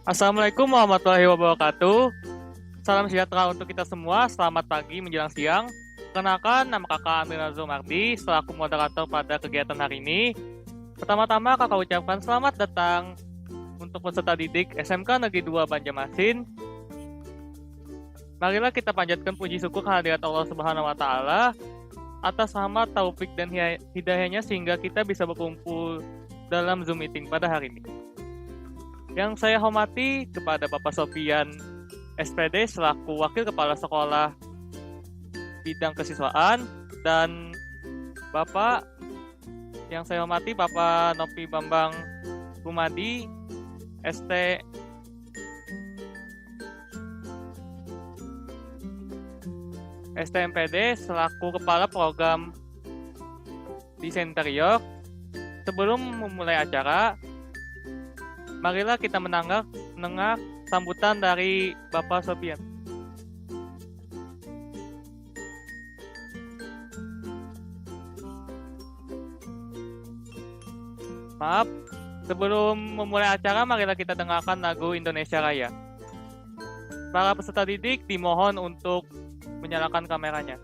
Assalamualaikum warahmatullahi wabarakatuh. Salam sejahtera untuk kita semua. Selamat pagi menjelang siang. Kenalkan, nama kakak Amir Mardi selaku moderator pada kegiatan hari ini. Pertama-tama kakak ucapkan selamat datang untuk peserta didik SMK Negeri 2 Banjarmasin. Marilah kita panjatkan puji syukur kehadirat Allah Subhanahu wa Ta'ala atas rahmat, taufik dan hidayahnya sehingga kita bisa berkumpul dalam Zoom meeting pada hari ini. Yang saya hormati kepada Bapak Sofian SPD selaku Wakil Kepala Sekolah Bidang Kesiswaan, dan Bapak yang saya hormati Bapak Novi Bambang Rumadi STMPD selaku Kepala Program Desain Interior. Sebelum memulai acara, marilah kita mendengar sambutan dari Bapak Sofian. Maaf, sebelum memulai acara, marilah kita dengarkan lagu Indonesia Raya. Para peserta didik dimohon untuk menyalakan kameranya.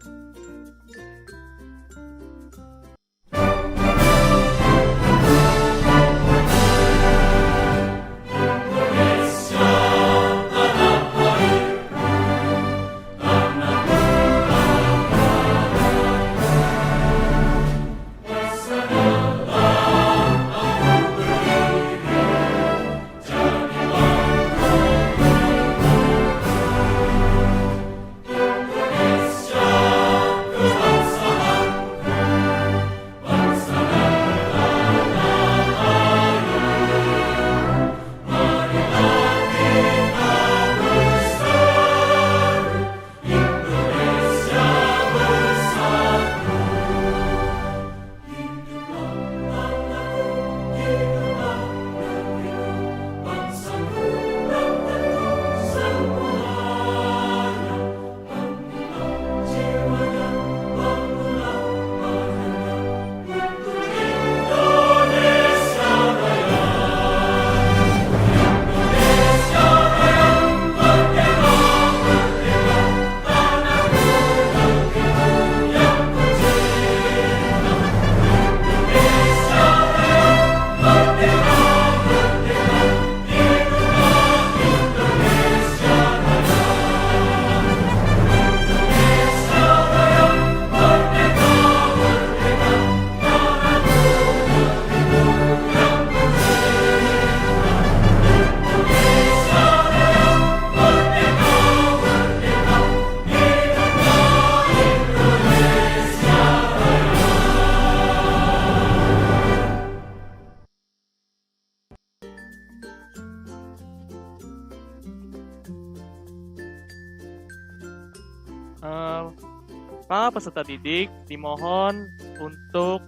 Para peserta didik dimohon untuk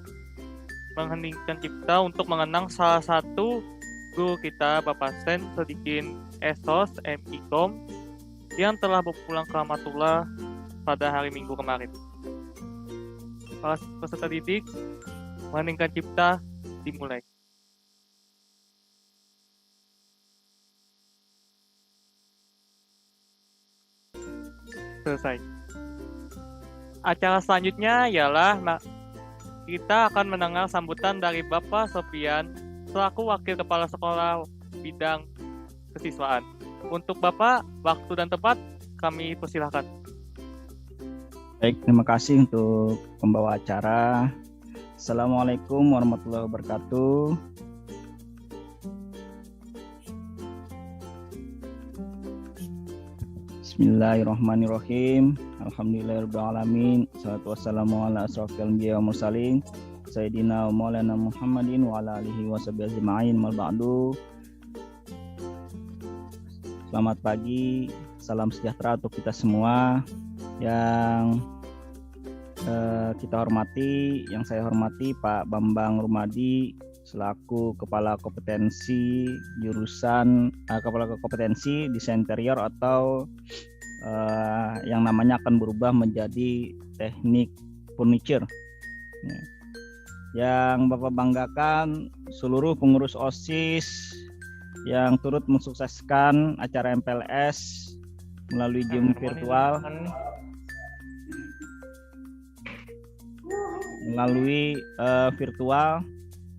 mengheningkan cipta untuk mengenang salah satu guru kita, Bapak Sen Sodikin Esos MIKOM, yang telah berpulang ke rahmatullah pada hari Minggu kemarin. Para peserta didik, mengheningkan cipta dimulai. Selesai. Acara selanjutnya ialah kita akan mendengar sambutan dari Bapak Sofian selaku Wakil Kepala Sekolah Bidang Kesiswaan. Untuk Bapak, waktu dan tempat kami persilahkan. Baik, terima kasih untuk pembawa acara. Assalamualaikum warahmatullahi wabarakatuh. Bismillahirrahmanirrahim. Alhamdulillahirrahmanirrahim. Salatu wassalamu ala asrafil anbiya wa mursalin Sayyidina wa maulana Muhammadin wa ala alihi wa sahbihi ajma'in. Mal ba'du. Selamat pagi, salam sejahtera untuk kita semua. Yang kita hormati, yang saya hormati Pak Bambang Rumadi selaku Kepala Kompetensi jurusan Kepala Kompetensi Desain Interior atau yang namanya akan berubah menjadi teknik furniture. Yang Bapak banggakan seluruh pengurus OSIS yang turut mensukseskan acara MPLS melalui Zoom virtual.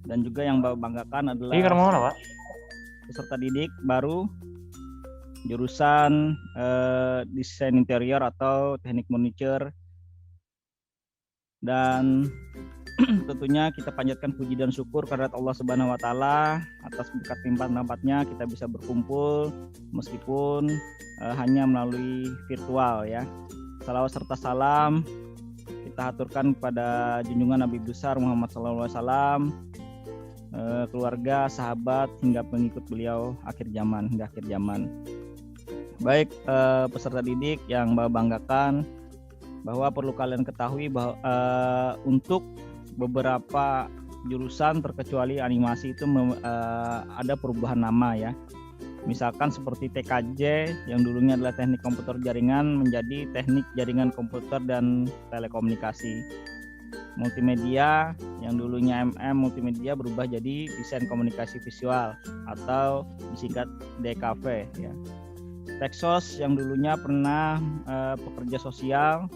Dan juga yang banggakan adalah peserta didik baru jurusan desain interior atau teknik furniture, dan tentunya kita panjatkan puji dan syukur kehadirat Allah Subhanahu wa taala atas berkat limpah-limpahnya kita bisa berkumpul meskipun hanya melalui virtual ya. Salawat serta salam kita haturkan kepada junjungan Nabi besar Muhammad SAW, keluarga, sahabat hingga pengikut beliau hingga akhir zaman. Baik peserta didik yang banggakan, bahwa perlu kalian ketahui bahwa untuk beberapa jurusan terkecuali animasi itu ada perubahan nama ya. Misalkan seperti TKJ yang dulunya adalah teknik komputer jaringan menjadi teknik jaringan komputer dan telekomunikasi. Multimedia yang dulunya multimedia berubah jadi desain komunikasi visual atau disingkat DKV ya. Texos yang dulunya pernah pekerja sosial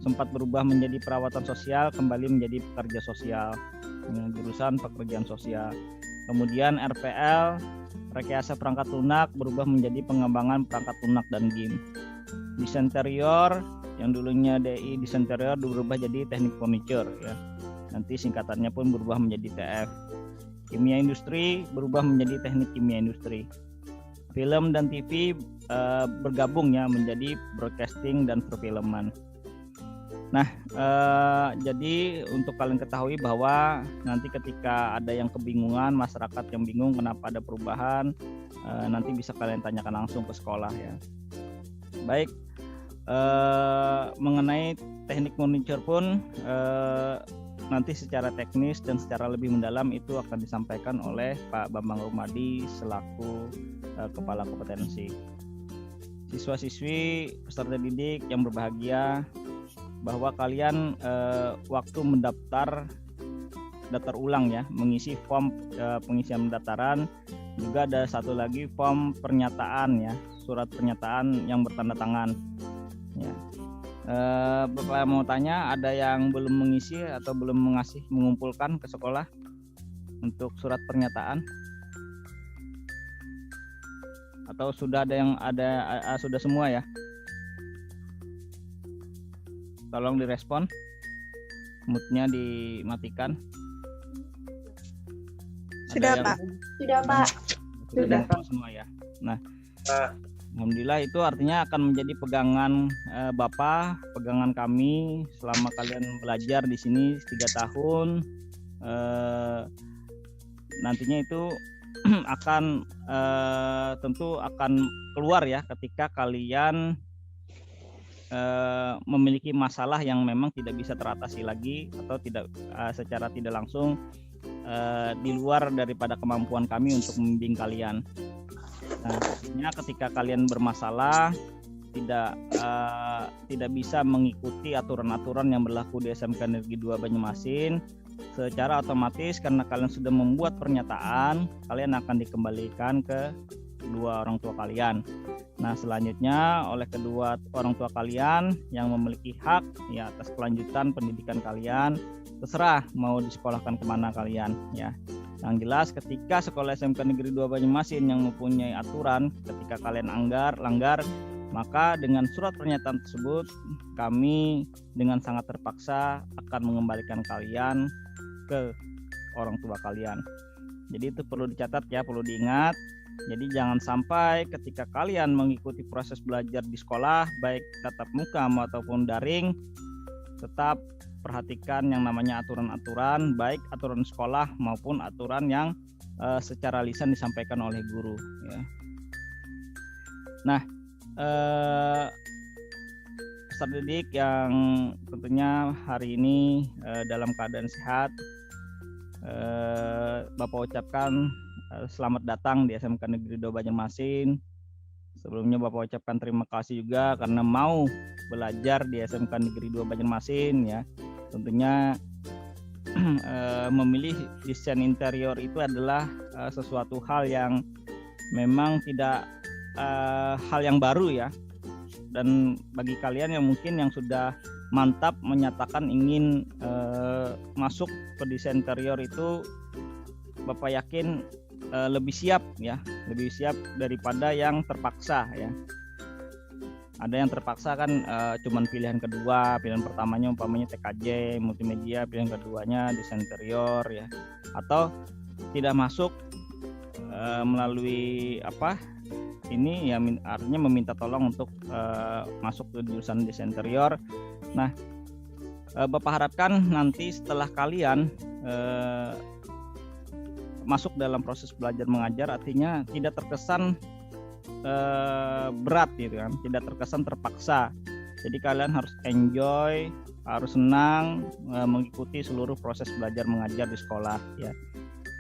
sempat berubah menjadi perawatan sosial kembali menjadi pekerja sosial dengan jurusan pekerjaan sosial. Kemudian RPL rekayasa perangkat lunak berubah menjadi pengembangan perangkat lunak dan game. Desain interior yang dulunya DI desain interior berubah jadi teknik furniture ya. Nanti singkatannya pun berubah menjadi TF. Kimia industri berubah menjadi teknik kimia industri. Film dan TV bergabung ya menjadi broadcasting dan perfilman. Nah, jadi untuk kalian ketahui bahwa nanti ketika ada yang kebingungan, masyarakat yang bingung kenapa ada perubahan, nanti bisa kalian tanyakan langsung ke sekolah ya. Baik, mengenai teknik furniture pun nanti secara teknis dan secara lebih mendalam itu akan disampaikan oleh Pak Bambang Rumadi selaku Kepala Kompetensi. Siswa-siswi peserta didik yang berbahagia, bahwa kalian waktu mendaftar ulang ya, mengisi form pengisian pendaftaran, juga ada satu lagi form pernyataan ya, surat pernyataan yang bertanda tangan ya. Bapak mau tanya, ada yang belum mengisi atau belum mengumpulkan ke sekolah untuk surat pernyataan? Atau sudah ada yang sudah semua ya? Tolong direspon, moodnya dimatikan. Sudah Pak. Sudah Pak. Sudah semua ya. Nah, alhamdulillah itu artinya akan menjadi pegangan Bapak, pegangan kami selama kalian belajar di sini 3 tahun. Nantinya itu akan tentu akan keluar ya ketika kalian memiliki masalah yang memang tidak bisa teratasi lagi atau tidak secara tidak langsung di luar daripada kemampuan kami untuk membimbing kalian. Nah, artinya ketika kalian bermasalah tidak bisa mengikuti aturan-aturan yang berlaku di SMK Negeri 2 Banyumasin, secara otomatis karena kalian sudah membuat pernyataan, kalian akan dikembalikan ke kedua orang tua kalian. Nah, selanjutnya oleh kedua orang tua kalian yang memiliki hak ya atas kelanjutan pendidikan kalian, terserah mau disekolahkan kemana kalian ya. Yang jelas ketika sekolah SMK Negeri 2 Banyumasin yang mempunyai aturan, ketika kalian langgar, maka dengan surat pernyataan tersebut kami dengan sangat terpaksa akan mengembalikan kalian ke orang tua kalian. Jadi itu perlu dicatat ya, perlu diingat. Jadi jangan sampai ketika kalian mengikuti proses belajar di sekolah, baik tatap muka maupun daring, tetap perhatikan yang namanya aturan-aturan, baik aturan sekolah maupun aturan yang secara lisan disampaikan oleh guru. Ya. Nah, peserta didik yang tentunya hari ini dalam keadaan sehat, Bapak ucapkan selamat datang di SMK Negeri 2 Banyumasin. Sebelumnya Bapak ucapkan terima kasih juga karena mau belajar di SMK Negeri 2 Banyumasin ya. Tentunya memilih desain interior itu adalah sesuatu hal yang memang tidak hal yang baru ya. Dan bagi kalian yang mungkin yang sudah mantap menyatakan ingin masuk ke desain interior itu, Bapak yakin lebih siap ya, lebih siap daripada yang terpaksa ya. Ada yang terpaksa kan cuman pilihan kedua, pilihan pertamanya umpamanya TKJ, multimedia, pilihan keduanya desain interior ya. Atau tidak masuk melalui apa? Ini ya artinya meminta tolong untuk masuk ke jurusan desain interior. Nah, Bapak harapkan nanti setelah kalian masuk dalam proses belajar mengajar, artinya tidak terkesan berat gitu kan, tidak terkesan terpaksa. Jadi kalian harus enjoy, harus senang mengikuti seluruh proses belajar mengajar di sekolah ya.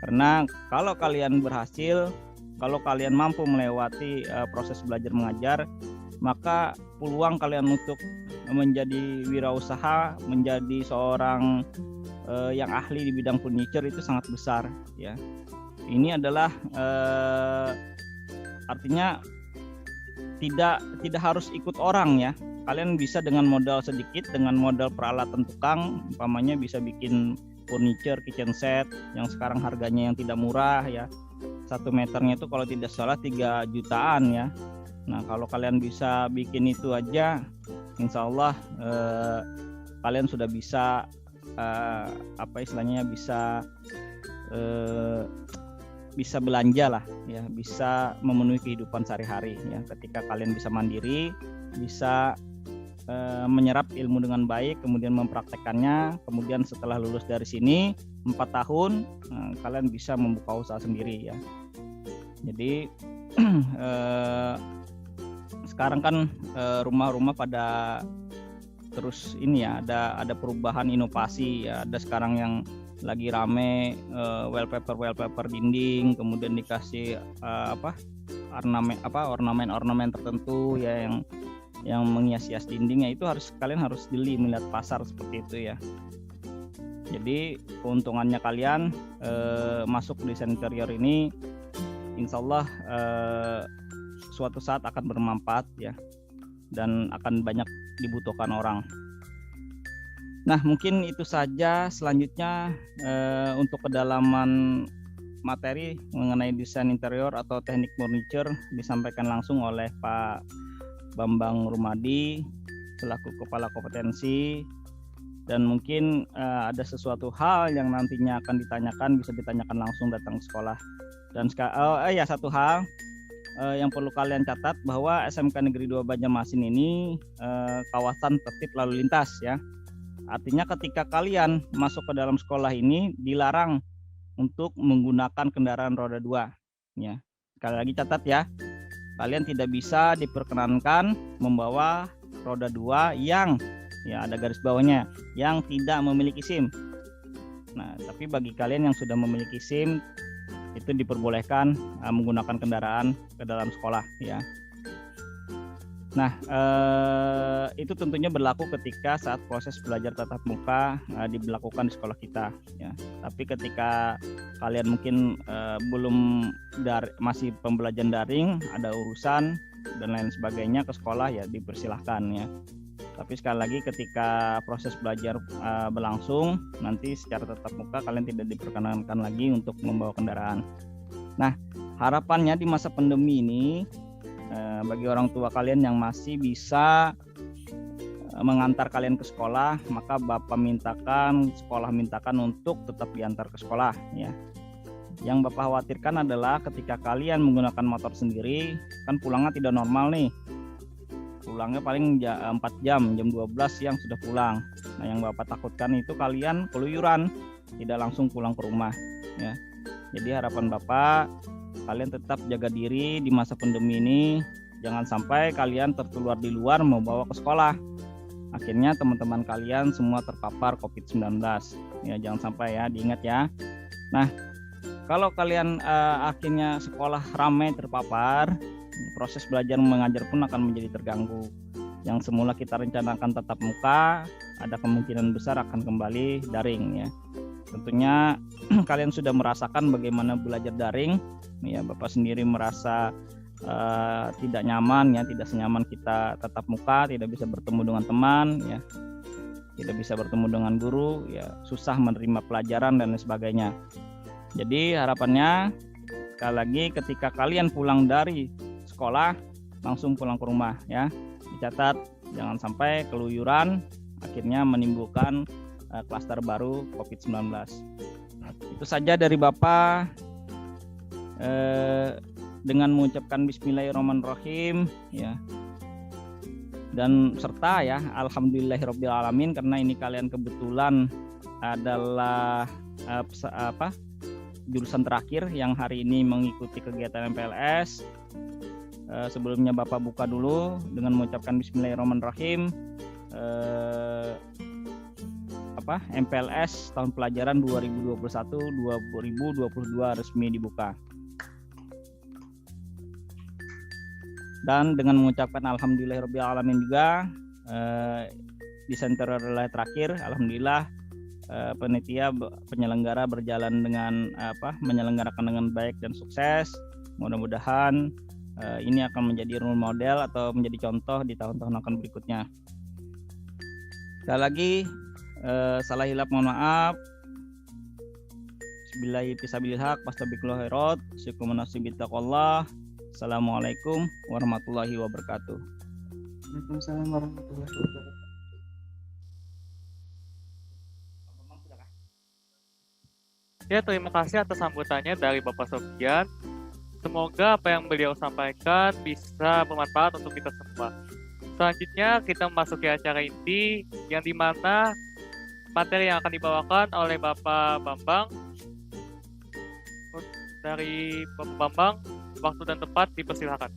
Karena kalau kalian berhasil, kalau kalian mampu melewati proses belajar mengajar, maka peluang kalian untuk menjadi wirausaha, menjadi seorang yang ahli di bidang furniture itu sangat besar ya. Ini adalah artinya tidak harus ikut orang ya. Kalian bisa dengan modal sedikit, dengan modal peralatan tukang, umpamanya bisa bikin furniture, kitchen set yang sekarang harganya yang tidak murah ya. 1 meternya itu kalau tidak salah 3 jutaan ya. Nah, kalau kalian bisa bikin itu aja, insya Allah kalian sudah bisa apa istilahnya bisa belanja lah ya, bisa memenuhi kehidupan sehari-hari ya. Ketika kalian bisa mandiri, bisa menyerap ilmu dengan baik, kemudian mempraktekannya, kemudian setelah lulus dari sini 4 tahun kalian bisa membuka usaha sendiri ya. Jadi sekarang kan rumah-rumah pada terus ini ya, ada perubahan inovasi ya. Ada sekarang yang lagi rame wallpaper dinding, kemudian dikasih ornamen tertentu ya yang menghias-hias dindingnya. Itu kalian harus jeli melihat pasar seperti itu ya. Jadi keuntungannya kalian masuk desain interior ini, insya Allah suatu saat akan bermanfaat ya, dan akan banyak dibutuhkan orang. Nah, mungkin itu saja. Selanjutnya untuk kedalaman materi mengenai desain interior atau teknik furniture disampaikan langsung oleh Pak Bambang Rumadi selaku Kepala Kompetensi. Dan mungkin ada sesuatu hal yang nantinya akan ditanyakan, bisa ditanyakan langsung datang ke sekolah. Dan satu hal yang perlu kalian catat, bahwa SMK Negeri 2 Banjarmasin ini kawasan tertib lalu lintas ya. Artinya ketika kalian masuk ke dalam sekolah ini dilarang untuk menggunakan kendaraan roda 2 ya. Sekali lagi catat ya, kalian tidak bisa diperkenankan membawa roda 2 yang ya ada garis bawahnya, yang tidak memiliki SIM. Nah, tapi bagi kalian yang sudah memiliki SIM itu diperbolehkan menggunakan kendaraan ke dalam sekolah ya. Nah, itu tentunya berlaku ketika saat proses belajar tatap muka diberlakukan di sekolah kita ya. Tapi ketika kalian mungkin masih pembelajaran daring, ada urusan dan lain sebagainya ke sekolah ya, dipersilahkan ya. Tapi sekali lagi ketika proses belajar berlangsung, nanti secara tatap muka kalian tidak diperkenankan lagi untuk membawa kendaraan. Nah, harapannya di masa pandemi ini, bagi orang tua kalian yang masih bisa mengantar kalian ke sekolah, maka sekolah mintakan untuk tetap diantar ke sekolah ya. Yang Bapak khawatirkan adalah ketika kalian menggunakan motor sendiri, kan pulangnya tidak normal nih. Pulangnya paling 4 jam, jam 12 siang sudah pulang. Nah, yang Bapak takutkan itu kalian keluyuran, tidak langsung pulang ke rumah ya. Jadi harapan Bapak, kalian tetap jaga diri di masa pandemi ini. Jangan sampai kalian tertular di luar membawa ke sekolah. Akhirnya teman-teman kalian semua terpapar COVID-19. Ya, jangan sampai ya, diingat ya. Nah, kalau kalian akhirnya sekolah ramai terpapar, proses belajar mengajar pun akan menjadi terganggu. Yang semula kita rencanakan tatap muka, ada kemungkinan besar akan kembali daring ya. tentunya kalian sudah merasakan bagaimana belajar daring. Ya, Bapak sendiri merasa tidak nyaman, ya, tidak senyaman kita tatap muka, tidak bisa bertemu dengan teman, ya, tidak bisa bertemu dengan guru, ya, susah menerima pelajaran dan lain sebagainya. Jadi harapannya sekali lagi ketika kalian pulang dari sekolah langsung pulang ke rumah, ya, dicatat jangan sampai keluyuran akhirnya menimbulkan klaster baru COVID-19. Itu saja dari Bapak. Dengan mengucapkan Bismillahirrahmanirrahim, ya, dan serta ya Alhamdulillahirobbilalamin, karena ini kalian kebetulan adalah jurusan terakhir yang hari ini mengikuti kegiatan MPLS. Sebelumnya Bapak buka dulu dengan mengucapkan Bismillahirrahmanirrahim. MPLS tahun pelajaran 2021-2022 resmi dibuka. Dan dengan mengucapkan Alhamdulillahirobbilalamin juga di center relay terakhir, alhamdulillah panitia penyelenggara berjalan dengan menyelenggarakan dengan baik dan sukses. Mudah-mudahan ini akan menjadi role model atau menjadi contoh di tahun-tahun akan berikutnya. Sekali lagi salah hilap mohon maaf. Billahi fisabilil haq, fastabiqul khairat, syukur menasib taqwallah. Assalamualaikum warahmatullahi wabarakatuh. Waalaikumsalam warahmatullahi wabarakatuh. Ya, terima kasih atas sambutannya dari Bapak Sofyan. Semoga apa yang beliau sampaikan bisa bermanfaat untuk kita semua. Selanjutnya kita memasuki acara inti yang dimana materi yang akan dibawakan oleh Bapak Bambang. Dari Bapak Bambang, waktu dan tempat dipersilakan.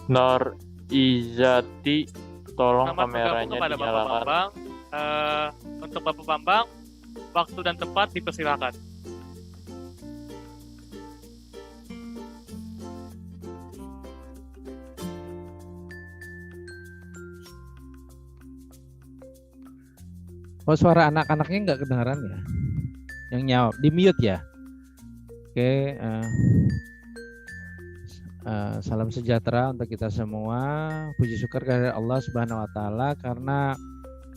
Nur Izati, tolong Selamat kameranya bergabung kepada Bapak dinyalakan. Bambang. Untuk Bapak Bambang, waktu dan tempat dipersilakan. Oh, suara anak-anaknya nggak kedengaran ya? Yang nyawab, di mute ya? Oke, salam sejahtera untuk kita semua. Puji syukur kepada Allah Subhanahu wa taala karena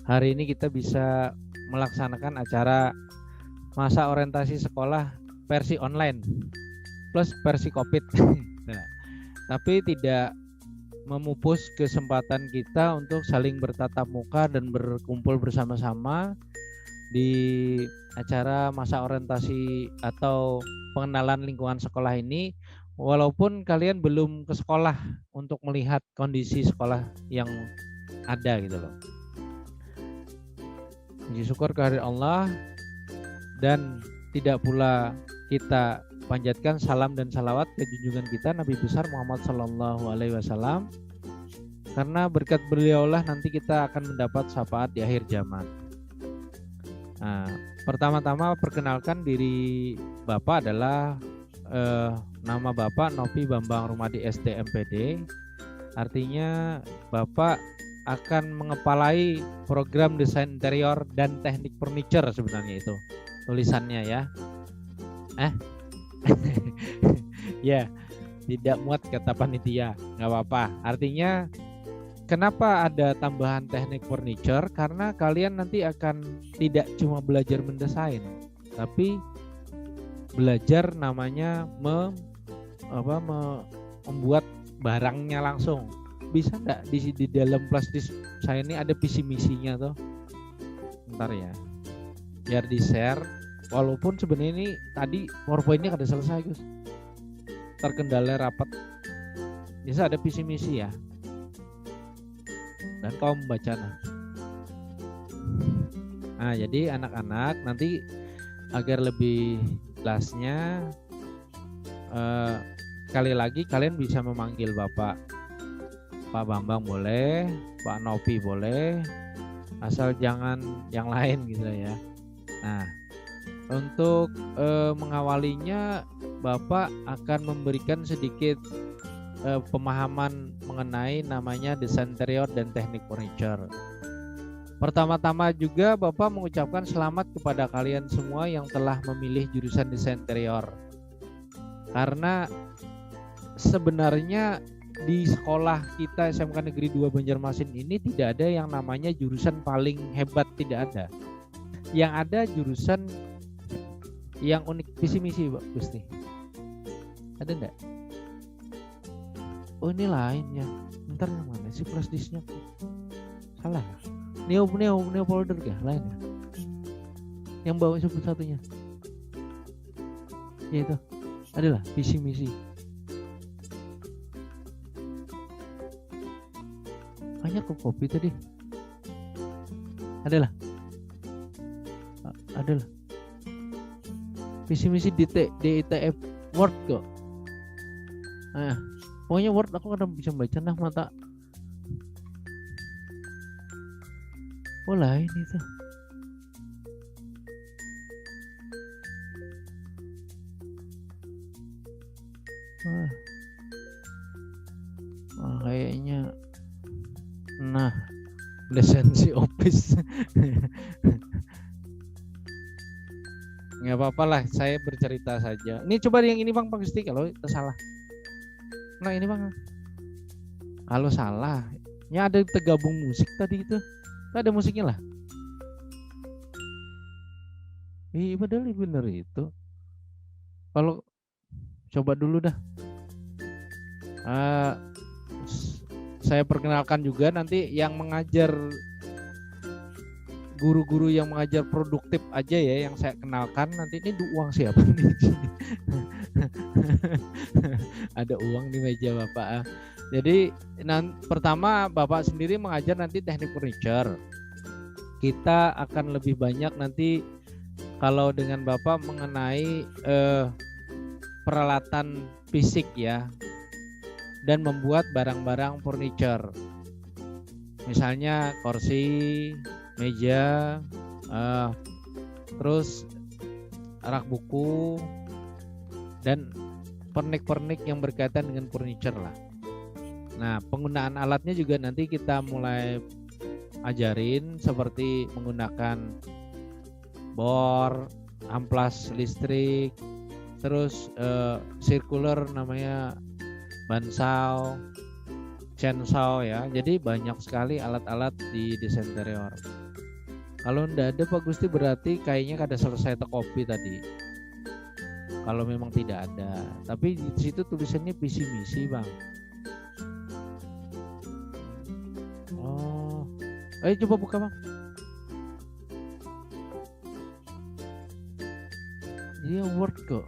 hari ini kita bisa melaksanakan acara masa orientasi sekolah versi online plus versi Covid. Nah, tapi tidak memupus kesempatan kita untuk saling bertatap muka dan berkumpul bersama-sama di acara masa orientasi atau pengenalan lingkungan sekolah ini, walaupun kalian belum ke sekolah untuk melihat kondisi sekolah yang ada gitu loh. Puji syukur kehadirat Allah, dan tidak pula kita panjatkan salam dan salawat ke junjungan kita Nabi besar Muhammad Sallallahu Alaihi Wasallam, karena berkat beliaulah nanti kita akan mendapat syafaat di akhir zaman. Nah, pertama-tama perkenalkan diri Bapak adalah nama Bapak Novi Bambang Rumadi STMPD. Artinya Bapak akan mengepalai program desain interior dan teknik furniture, sebenarnya itu tulisannya ya. Ya, tidak muat kata panitia, nggak apa-apa. Artinya kenapa ada tambahan teknik furniture? Karena kalian nanti akan tidak cuma belajar mendesain, tapi belajar namanya membuat barangnya langsung. Bisa nggak di dalam plastik saya ini ada visi misinya tuh? Bentar ya, biar di share. Walaupun sebenarnya ini tadi PowerPoint-nya kada selesai Gus, terkendala rapat. Bisa ada visi misi ya, dan kau membaca. Nah, jadi anak-anak nanti agar lebih jelasnya, sekali lagi kalian bisa memanggil Bapak Bambang boleh, Pak Novi boleh, asal jangan yang lain gitu ya. Nah, untuk mengawalinya Bapak akan memberikan sedikit pemahaman mengenai namanya desain interior dan teknik furniture. Pertama-tama juga Bapak mengucapkan selamat kepada kalian semua yang telah memilih jurusan desain interior. Karena sebenarnya di sekolah kita SMK Negeri 2 Banjarmasin ini tidak ada yang namanya jurusan paling hebat, tidak ada. Yang ada jurusan yang unik, visi misi Pak Gusti. Ada enggak? Oh, ini lainnya. Bentar, yang mana sih flash disknya? Salah. Neo folder kah? Lainnya. Yang bawah sebut satunya. Ya itu. Adalah visi misi. Banyak kok kopi tadi. Adalah. Visi misi DITF Word kok. Nah, pokoknya Word aku kadang bisa baca nah mata. Oh lain itu. Wah, kayaknya. Nah, lisensi Office. Nggak apa-apa lah, saya bercerita saja. Ini coba yang ini Bang Pak Gusti, kalau itu salah. Nah ini Bang, kalau salah, ya ada tergabung musik tadi itu. Ada musiknya lah. Iya padahal bener itu. Kalau coba dulu dah. Saya perkenalkan juga nanti yang mengajar, guru-guru yang mengajar produktif aja ya yang saya kenalkan. Nanti ini uang siapa nih? Ada uang di meja Bapak. Jadi pertama Bapak sendiri mengajar nanti teknik furniture. Kita akan lebih banyak nanti kalau dengan Bapak mengenai peralatan fisik ya, dan membuat barang-barang furniture. Misalnya kursi, meja, terus rak buku, dan pernik-pernik yang berkaitan dengan furniture lah. Nah, penggunaan alatnya juga nanti kita mulai ajarin, seperti menggunakan bor, amplas listrik, terus circular namanya bansau, chainsaw ya. Jadi banyak sekali alat-alat di desain interior. Kalau ndak ada Pak Gusti berarti kayaknya kada selesai kopi tadi. Kalau memang tidak ada, tapi di situ tulisannya visi misi Bang. Ayo coba buka bang. Dia Word kok.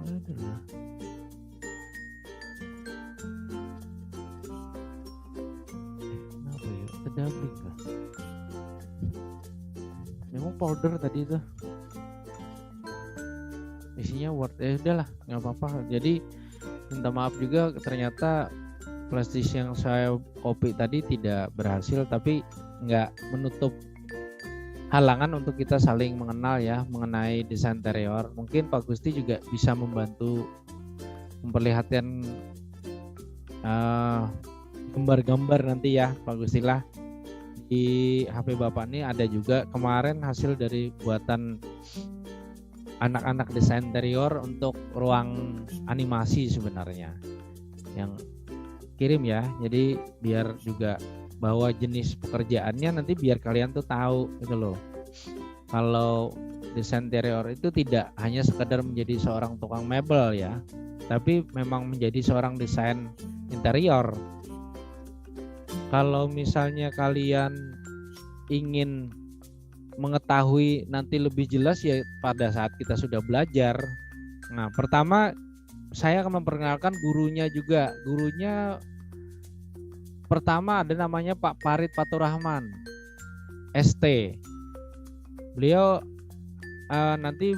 Adalah. Kenapa ya? Kedubbing kah? Memang folder tadi itu. Isinya Word. Udahlah, nggak apa-apa. Jadi minta maaf juga, ternyata flashdisk yang saya copy tadi tidak berhasil, tapi nggak menutup halangan untuk kita saling mengenal ya mengenai desain interior. Mungkin Pak Gusti juga bisa membantu memperlihatkan gambar-gambar nanti ya Pak Gusti lah. Di HP Bapak ini ada juga kemarin hasil dari buatan anak-anak desain interior untuk ruang animasi sebenarnya yang kirim ya. Jadi biar juga bahwa jenis pekerjaannya nanti biar kalian tuh tahu gitu loh. Kalau desain interior itu tidak hanya sekedar menjadi seorang tukang mebel ya, tapi memang menjadi seorang desain interior. Kalau misalnya kalian ingin mengetahui nanti lebih jelas ya pada saat kita sudah belajar. Nah, pertama saya akan memperkenalkan gurunya juga. Gurunya pertama ada namanya Pak Farid Faturrahman, ST. Beliau nanti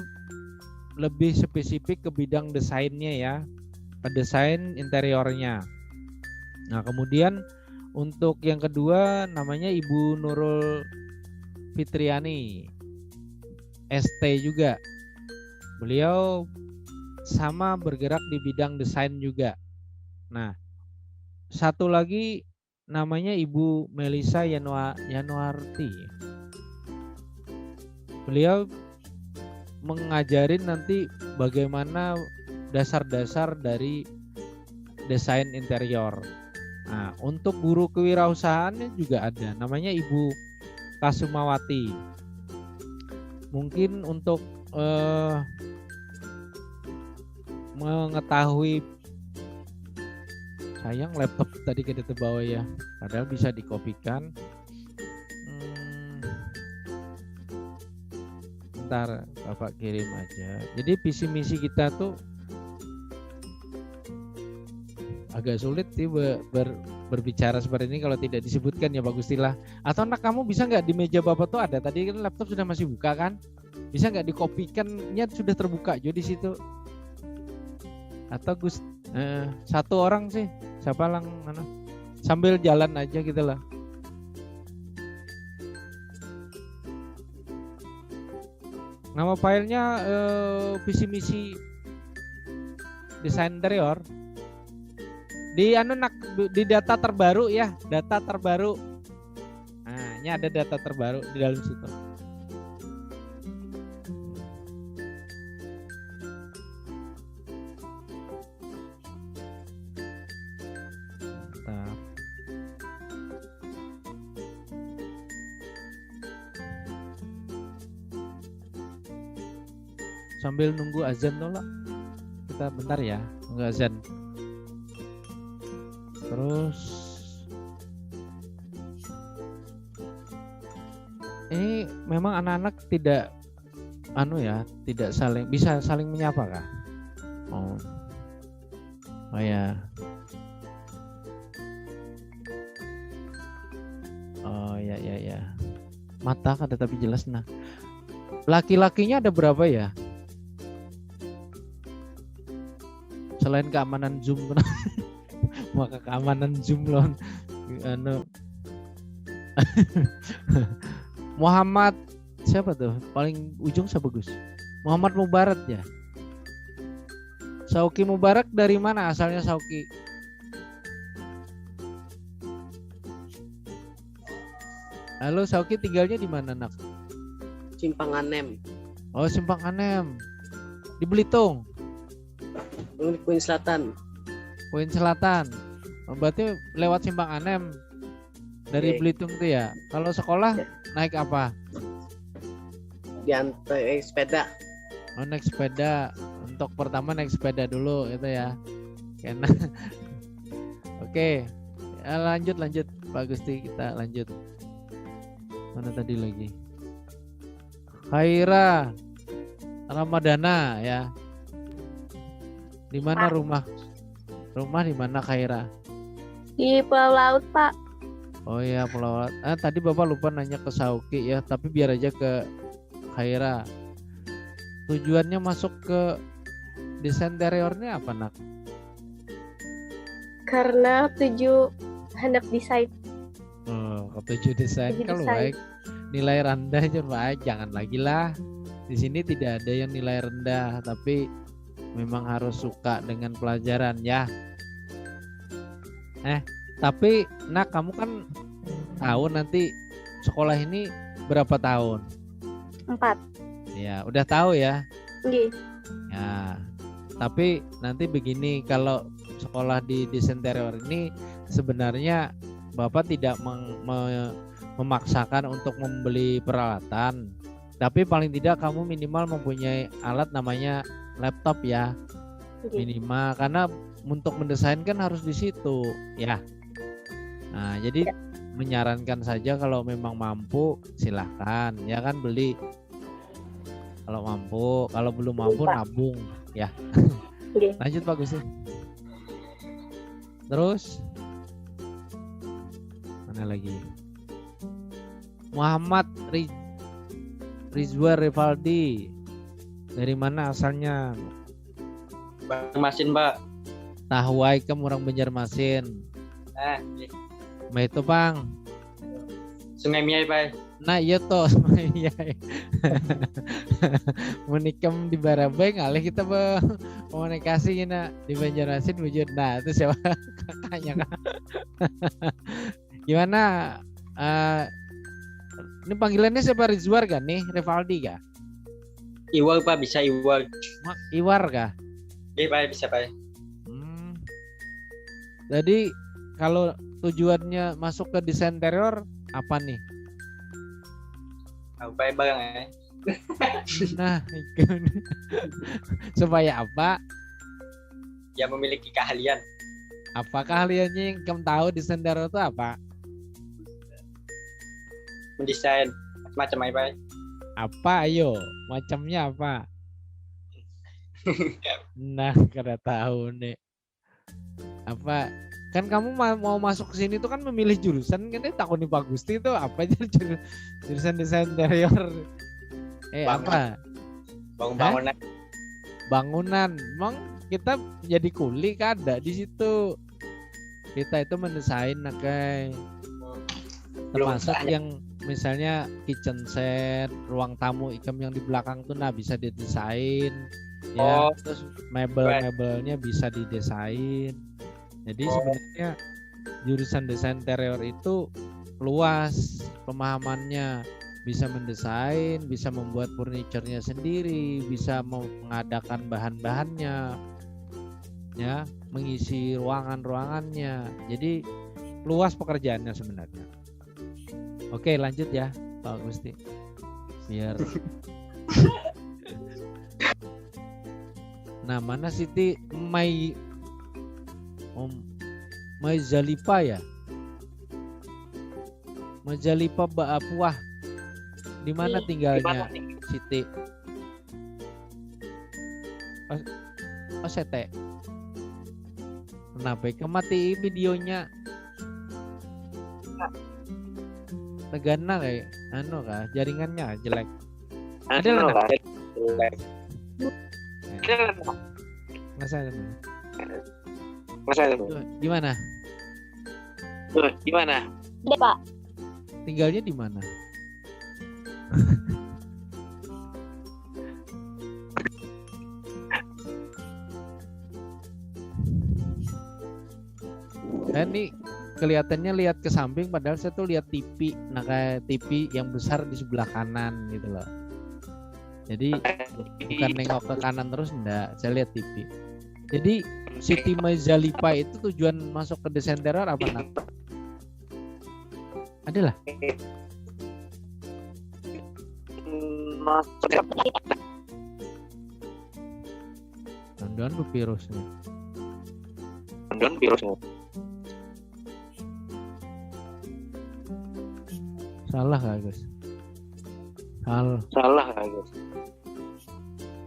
lebih spesifik ke bidang desainnya ya, desain interiornya. Nah, kemudian untuk yang kedua namanya Ibu Nurul Fitriani, ST juga. Beliau sama bergerak di bidang desain juga. Nah, satu lagi namanya Ibu Melisa Yanuarti. Beliau mengajarin nanti bagaimana dasar-dasar dari desain interior. Nah, untuk guru kewirausahaannya juga ada, namanya Ibu Kasumawati. Mungkin untuk mengetahui, sayang laptop tadi kita terbawa ya, padahal bisa dikopikan. Ntar Bapak kirim aja. Jadi visi misi kita tuh agak sulit sih berbicara seperti ini kalau tidak disebutkan ya Pak Gustilah. Atau nak kamu bisa nggak di meja Bapak tuh ada, tadi kan laptop sudah masih buka kan? Bisa nggak dikopikannya sudah terbuka jadi di situ. Atau satu orang sih, siapa lang sambil jalan aja gitu lah. Nama filenya visi misi desain interior. Di di data terbaru ya, data terbaru. Nah, ini ada data terbaru di dalam situ. Mantap. Sambil nunggu azan dulu, kita bentar ya, nunggu azan. Terus ini memang anak-anak tidak tidak bisa saling menyapa kah? Oh ya. Oh ya. Mata ada tapi jelas. Nah, laki-lakinya ada berapa ya? Selain keamanan Zoom. Maka keamanan Zoom loh. Muhammad siapa tuh? Paling ujung siapa Gus? Muhammad Mubarak ya. Sauki Mubarak dari mana asalnya Sauki? Halo Sauki, tinggalnya di mana nak? Simpang Anem. Oh Simpang Anem. Di Belitung. Di Kuin Selatan. Kuin Selatan. Oh, berarti lewat Simpang Anem dari Belitung tuh ya. Kalau sekolah naik apa? Sepeda. Oh naik sepeda. Untuk pertama naik sepeda dulu itu ya. Karena oke, ya, lanjut Pak Gusti, kita lanjut. Mana tadi lagi? Khaira Ramadana ya. Di mana rumah? Rumah di mana Khaira? Di Pulau Laut, Pak. Oh ya, Pulau Laut. Tadi Bapak lupa nanya ke Sauki ya, tapi biar aja ke Khaira. Tujuannya masuk ke desain interiornya apa, Nak? Karena hendak desain. Oh, ketujuh desain Tujuh kalau desain. baik nilai rendah aja Pak, jangan lagi lah. Di sini tidak ada yang nilai rendah, tapi memang harus suka dengan pelajaran ya. Tapi Nak, kamu kan tahu nanti sekolah ini berapa tahun? 4. Ya, udah tahu ya. Nggih. Ya, tapi nanti begini, kalau sekolah di desain interior ini sebenarnya Bapak tidak memaksakan untuk membeli peralatan, tapi paling tidak kamu minimal mempunyai alat namanya laptop ya, Nggih. minimal, karena untuk mendesain kan harus di situ ya. Nah, jadi menyarankan saja kalau memang mampu silahkan ya kan beli. Kalau mampu, kalau belum mampu Pak. nabung ya. Nggih. Lanjut Pak Gusti. Terus mana lagi? Muhammad Rizwan Rivaldi. Dari mana asalnya? Banjarmasin, Pak. Tahu wae kamu orang Banjarmasin. Nah, Mbak itu Bang. Sungai Miai, Pak. Nah iya toh iya. Menikam di Barabay ngalih kita komunikasi gini di Banjarmasin wujud. Nah itu siapa kakaknya Kak? Gimana? Ini panggilannya siapa, Rizwar kan nih? Rivaldi kah? Iwar, Pak, bisa Iwar. Iwar kah? Iya, Pak, bisa, Pak. Jadi kalau tujuannya masuk ke desain interior apa nih? Apa barang ya? Nah, supaya apa? Yang memiliki keahlian. Apa keahliannya yang kamu tahu desain interior itu apa? Mendesain macam apa, Pak? Apa ayo? Macamnya apa? Nah, kada tahu nih. Apa? Kan kamu mau masuk ke sini tuh kan memilih jurusan kan, takut nih Pak Gusti itu apa aja jurusan desain interior. Apa? Bangunan. Bangunan. Emang kita jadi kuli kada di situ. Kita itu mendesain kayak termasuk yang misalnya kitchen set, ruang tamu ikam yang di belakang tuh nah bisa didesain ya. Terus mebel-mebelnya bisa didesain. Jadi sebenarnya jurusan desain interior itu luas pemahamannya, bisa mendesain, bisa membuat furniturnya sendiri, bisa mengadakan bahan-bahannya, ya, mengisi ruangan-ruangannya. Jadi luas pekerjaannya sebenarnya. Oke, lanjut ya Pak Gusti. Biar. Nah, mana Siti Zalipa ya? Zalipa Baapuah. Di mana tinggalnya Siti? Oh, Sete. Kenapa kemati videonya? Tegana kayak kah jaringannya jelek. Ada lah. Gimana? Ada, Pak. Tinggalnya di mana? Dan nih kelihatannya lihat ke samping padahal saya tuh lihat TV. Nah, kayak TV yang besar di sebelah kanan gitu loh. Jadi bukan nengok ke kanan terus enggak, saya lihat TV. Jadi Siti Zalipa itu tujuan masuk ke desain interior apa nak? Adalah Tuan-tuan virusnya. London piro sing Salah Kak Agus. salah Agus.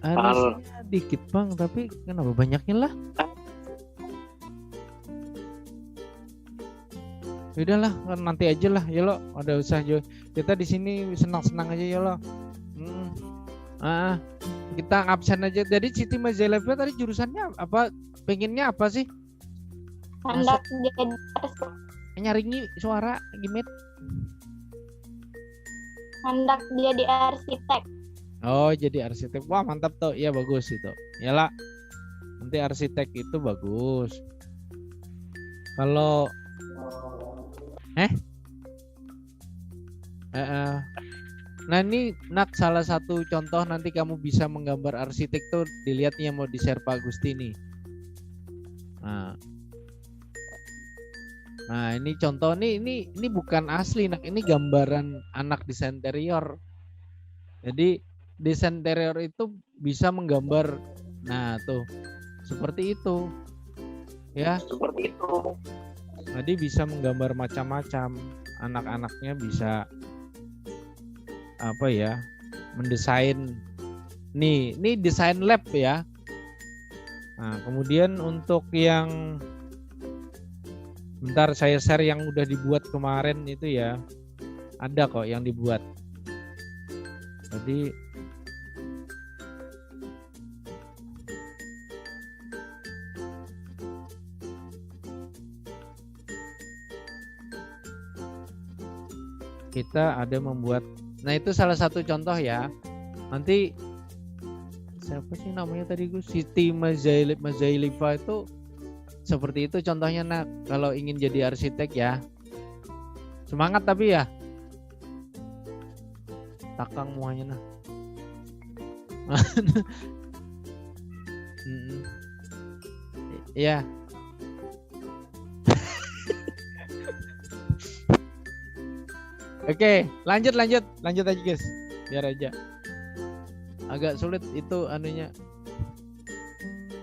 Harusnya dikit Bang, tapi kenapa banyaknya lah? Udahlah, nanti aja lah ya lo. Ada usah Jo. Kita di sini senang-senang aja ya lo. Kita absen aja. Jadi Siti Mazaleva tadi jurusannya apa? Pengennya apa sih? Hendak jadi Nyaringi suara gimit. hendak jadi arsitek. Oh, jadi arsitek. Wah, mantap tuh. Iya, bagus itu. Yalah. Nanti arsitek itu bagus. Kalau nah ini Nak, salah satu contoh nanti kamu bisa menggambar arsitek tuh dilihatnya mau di share Pak Gusti nih. Nah ini contoh nih, ini bukan asli Nak, ini gambaran anak desain interior. Jadi desain interior itu bisa menggambar, nah tuh seperti itu ya. Seperti itu. Jadi bisa menggambar macam-macam. Anak-anaknya bisa apa ya, mendesain. Nih desain lab ya. Nah kemudian untuk yang bentar saya share yang udah dibuat kemarin itu ya, ada kok yang dibuat. Jadi kita ada membuat, nah itu salah satu contoh ya. Nanti siapa sih namanya tadi Gus, Siti Mazaleva itu seperti itu contohnya Nak, kalau ingin jadi arsitek ya. Semangat tapi ya. Takang muanya nah. Ya. Oke, lanjut aja guys. Biar aja. Agak sulit itu anunya.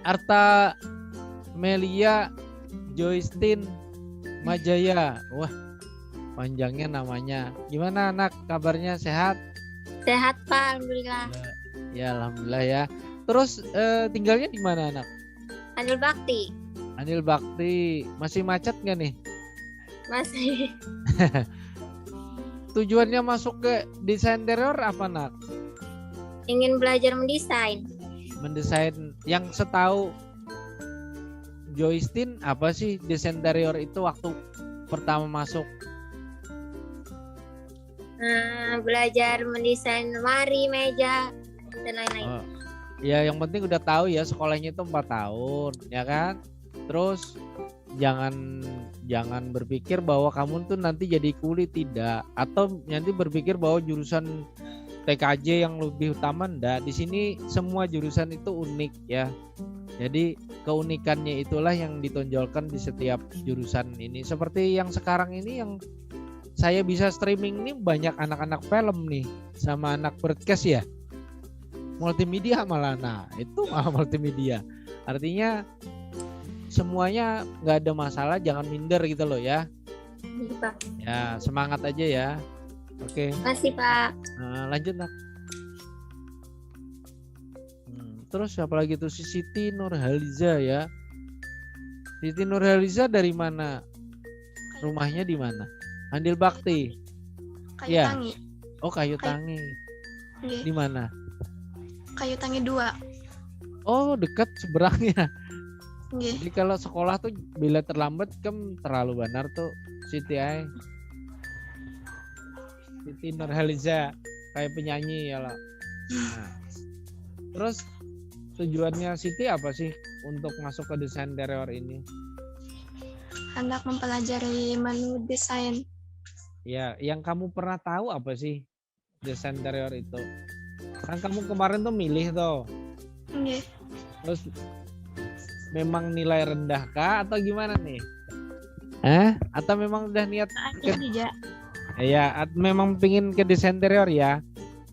Arta Melia Joystein Majaya. Wah, panjangnya namanya. Gimana Anak, kabarnya sehat? Sehat Pak, alhamdulillah. Ya alhamdulillah ya. Terus tinggalnya di mana Anak? Anil Bakti. Anil Bakti. Masih macet nggak nih? Masih. Tujuannya masuk ke desain interior apa Nak? Ingin belajar mendesain. Mendesain. Yang setahu Joystein apa sih desain interior itu waktu pertama masuk? Belajar mendesain lemari, meja, dan lain-lain. Oh, ya yang penting udah tahu ya, sekolahnya itu 4 tahun ya kan. Terus jangan berpikir bahwa kamu tuh nanti jadi kuli, tidak, atau nanti berpikir bahwa jurusan TKJ yang lebih utama. Enggak, di sini semua jurusan itu unik ya. Jadi keunikannya itulah yang ditonjolkan di setiap jurusan ini. Seperti yang sekarang ini yang saya bisa streaming ini, banyak anak-anak film nih sama anak broadcast ya. Multimedia malah, nah itu malah multimedia. Artinya semuanya nggak ada masalah, jangan minder gitu loh ya. Iya, Pak. Ya semangat aja ya. Oke. Makasih Pak. Lanjut Nak. Terus siapa lagi tuh, si Siti Nurhaliza ya. Siti Nurhaliza dari mana? Rumahnya di mana? Andil Bakti. Kayu Ya. Tangi. Oh Kayu Tangi. Nggih. Di mana? Kayu Tangi 2. Oh dekat seberangnya. Nggih. Jadi kalau sekolah tuh bila terlambat kan terlalu benar tuh Siti ay. Siti Nurhaliza kayak penyanyi ya lah. Nah, terus tujuannya Siti apa sih untuk masuk ke desain interior ini? Hendak mempelajari menu desain. Ya, yang kamu pernah tahu apa sih desain interior itu? Kan kamu kemarin tuh milih tuh. Nggih. Terus memang nilai rendah kah atau gimana nih? Atau memang udah niat Tidak. ya, memang pingin ke desain interior ya?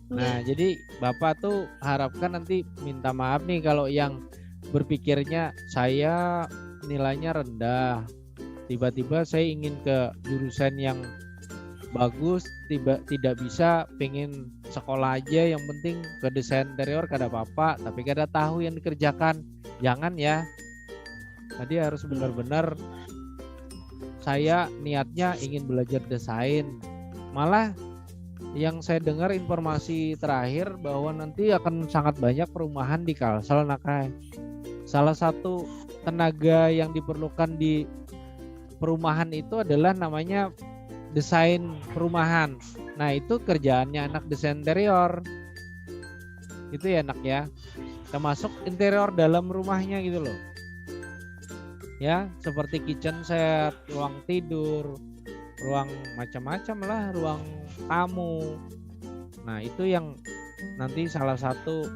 Nah, Nggih. jadi Bapak tuh harapkan nanti minta maaf nih kalau yang berpikirnya saya nilainya rendah. Tiba-tiba saya ingin ke jurusan yang bagus, tidak bisa, pengen sekolah aja, yang penting ke desain interior kada apa-apa, tapi kada tahu yang dikerjakan. Jangan ya. Tadi harus benar-benar saya niatnya ingin belajar desain. Malah yang saya dengar informasi terakhir bahwa nanti akan sangat banyak perumahan di Kalsel, Nakai. Salah satu tenaga yang diperlukan di perumahan itu adalah namanya desain perumahan. Nah, itu kerjaannya anak desain interior. Itu ya, anak ya. Termasuk interior dalam rumahnya gitu loh. Ya, seperti kitchen set, ruang tidur, ruang macam-macam lah, ruang tamu. Nah, itu yang nanti salah satu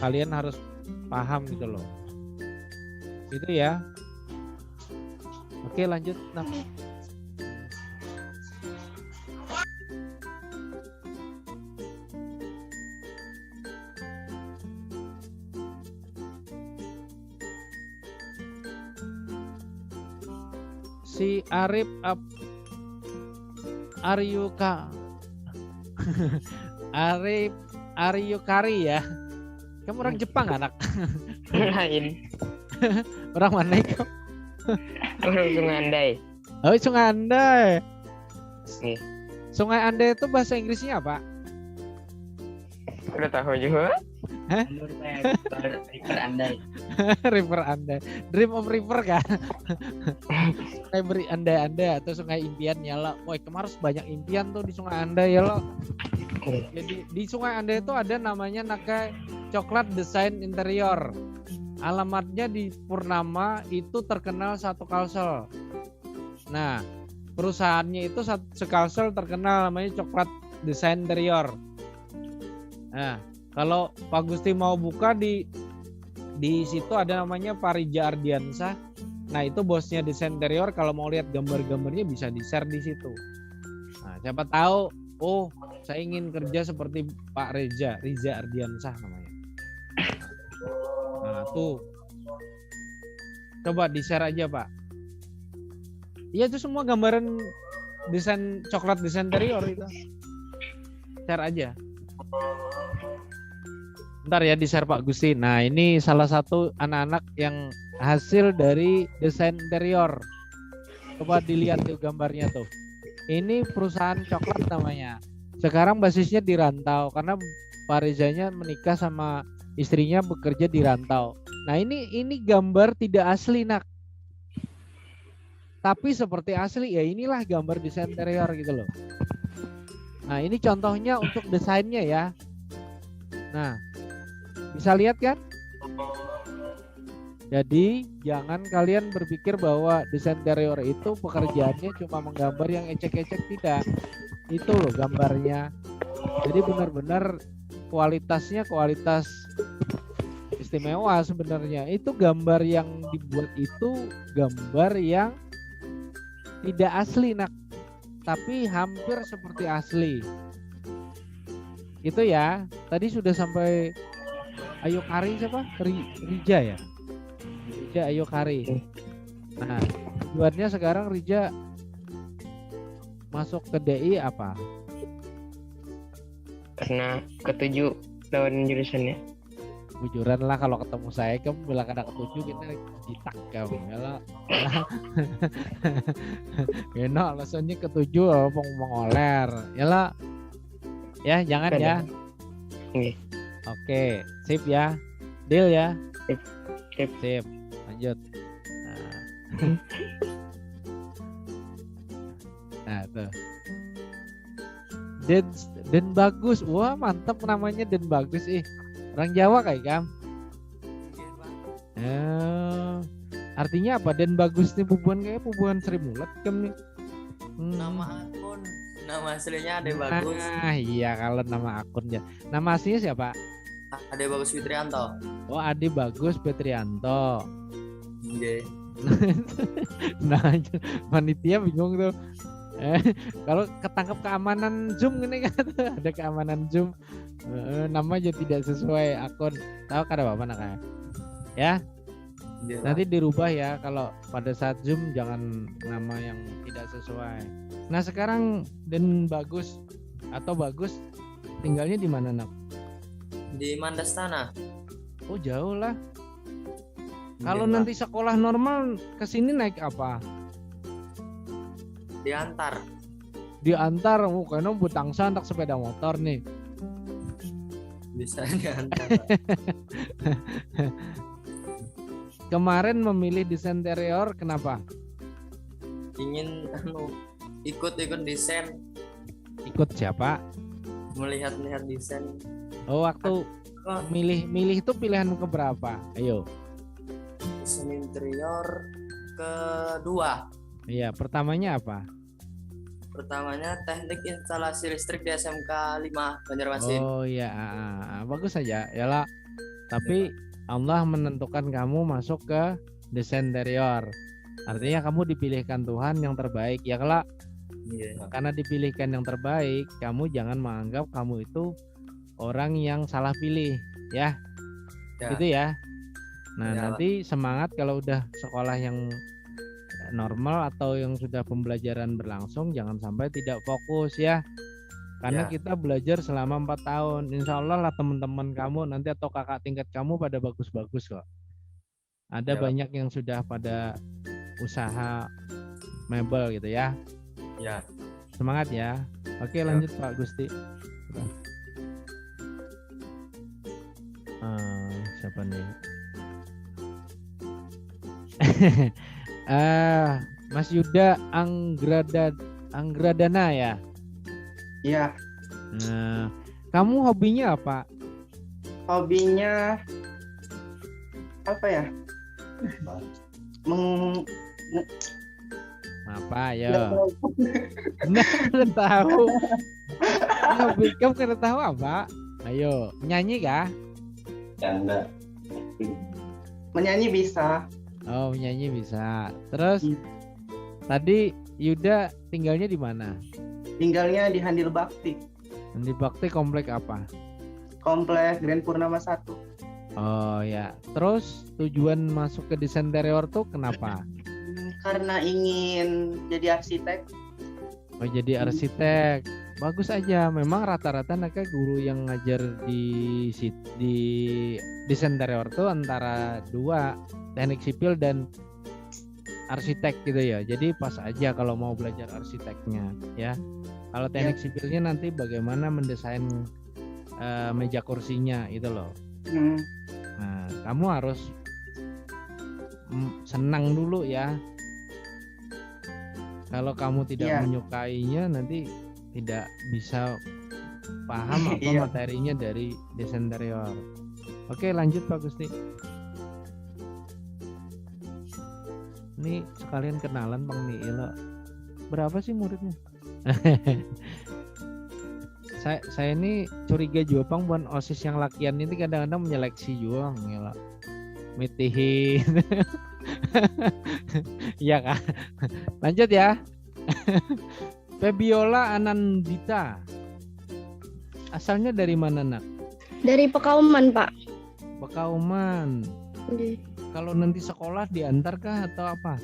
kalian harus paham gitu loh. Itu ya. Oke, lanjut. Nah. Si Arif Aryukari ya. Kamu orang Jepang anak? Lain. Orang mana itu? Orang Sungai Andai. Oh, Sungai Andai. Nih. Sungai Andai itu bahasa Inggrisnya apa? Udah tahu juga? Hah? River Andai. River Andai. Dream of River kan? Sungai beri andai-andai atau sungai impian ya lo. Woi, kemarin banyak impian tuh di Sungai Andai ya lo. Jadi di Sungai Andai itu ada namanya Nakai Coklat Desain Interior. Alamatnya di Purnama, itu terkenal satu Kalsel. Nah, perusahaannya itu sekalsel terkenal namanya Coklat Desain Interior. Nah, kalau Pak Gusti mau buka di situ ada namanya Parija Ardiansah. Nah, itu bosnya desain interior. Kalau mau lihat gambar-gambarnya bisa di-share di situ. Nah, siapa tahu, oh, saya ingin kerja seperti Pak Riza Ardiansah namanya. Nah, tuh. Coba di-share aja, Pak. Iya, itu semua gambaran desain coklat desain interior itu. Share aja. Bentar ya, di-share Pak Gusti. Nah, ini salah satu anak-anak yang hasil dari desain interior. Coba dilihat tuh gambarnya tuh. Ini perusahaan coklat namanya. Sekarang basisnya di Rantau karena Pak Rezanya menikah sama istrinya bekerja di Rantau. Nah, ini gambar tidak asli, Nak. Tapi seperti asli ya, inilah gambar desain interior gitu loh. Nah, ini contohnya untuk desainnya ya. Nah, bisa lihat kan? Jadi jangan kalian berpikir bahwa desain interior itu pekerjaannya cuma menggambar yang ecek-ecek, tidak. Itu loh gambarnya. Jadi benar-benar kualitasnya kualitas istimewa sebenarnya. Itu gambar yang dibuat itu gambar yang tidak asli, Nak. Tapi hampir seperti asli. Itu ya. Tadi sudah sampai Ayokari siapa? Rija ya? Rija Ayokari. Nah, tujuannya sekarang Rija masuk ke DI apa? Karena ketujuh lawan jurusannya. Bujuran lah kalau ketemu saya, kamu bilang ada ketujuh kita ditakam ya. Enak alasannya ketujuh apa mengoler. Ya lah. Ya, jangan ya. Oke. Oke, sip ya. Deal ya. Sip. Lanjut. Nah, tuh. Den Bagus. Wah, mantap namanya Den Bagus ih. Orang Jawa kayak Kam. Artinya apa? Den Bagus nih bubuan kayak bubuan Sri Mulat Kam nih. Nama akun, nama aslinya Ade Bagus. Ah, iya kalau nama akunnya. Nama aslinya siapa? Ade Bagus Fitrianto. Oh, Ade Bagus Fitrianto. Oke. Nah, panitia bingung tuh. Kalau ketangkep keamanan Zoom ini kan ada keamanan Zoom, nama aja tidak sesuai akun. Tahu kada apa nak ya? Nanti dirubah ya, kalau pada saat Zoom jangan nama yang tidak sesuai. Nah sekarang Den Bagus atau Bagus tinggalnya di mana nak? Di Mandastana. Oh jauh lah. Iya, Kalau Pak. nanti sekolah normal ke sini naik apa? Diantar. Diantar, karena butangsa untuk sepeda motor nih. Bisa diantar. Kemarin memilih desain interior kenapa? Ingin ikut-ikut desain, Ikut siapa? melihat-lihat desain. Oh waktu Oh, milih itu pilihan keberapa? Ayo. desain interior kedua. Iya, pertamanya apa? Pertamanya teknik instalasi listrik di SMK 5 Banjarmasin. Oh iya, bagus saja. Yalah. Tapi Allah menentukan kamu masuk ke desain interior. Artinya kamu dipilihkan Tuhan yang terbaik. Ya kelak, Iya. karena dipilihkan yang terbaik, kamu jangan menganggap kamu itu orang yang salah pilih, ya. Ya. Gitu ya. Nah, Ya. nanti semangat kalau udah sekolah yang normal atau yang sudah pembelajaran berlangsung, jangan sampai tidak fokus ya. Karena Ya. kita belajar selama 4 tahun. Insya Allah lah teman-teman kamu nanti atau kakak tingkat kamu pada bagus-bagus kok. Ada Ya. banyak yang sudah pada usaha mebel gitu ya. Ya. Semangat ya. Oke, lanjut Pak Gusti. Siapa nih? Mas Yuda Anggradana ya. Iya, Nah, kamu hobinya apa? hobinya apa ya? Apa ya? Nah, belum tahu. Hobi kamu kena tahu apa? Ayo, nyanyi kah? Canda. Menyanyi bisa. Oh, nyanyi bisa. Terus tadi Yuda tinggalnya di mana? Tinggalnya di Handil Bakti, Di Bakti komplek apa? Komplek Grand Purnama 1. Oh ya. Terus tujuan masuk ke desain interior tuh kenapa? Karena ingin jadi arsitek. Oh, jadi arsitek. Bagus aja. Memang rata-rata mereka guru yang ngajar di desain interior tuh antara 2, teknik sipil dan arsitek gitu ya. Jadi pas aja kalau mau belajar arsiteknya ya. Kalau teknik sipilnya nanti bagaimana mendesain meja kursinya itu loh. Nah, kamu harus senang dulu ya. Kalau kamu tidak menyukainya nanti tidak bisa paham apa materinya dari desain interior. Oke, lanjut Pak Gusti. Ini sekalian kenalan Bang Niilo. Berapa sih muridnya? saya ini curiga juga Bang, bukan OSIS yang lakian ini kadang-kadang menyeleksi juga Niilo. Mitihin. Iya kan? Lanjut ya. Febiola Anandita. Asalnya dari mana nak? Dari Pekauman, Pak. Pekauman. Kalau nanti sekolah diantar kah atau apa?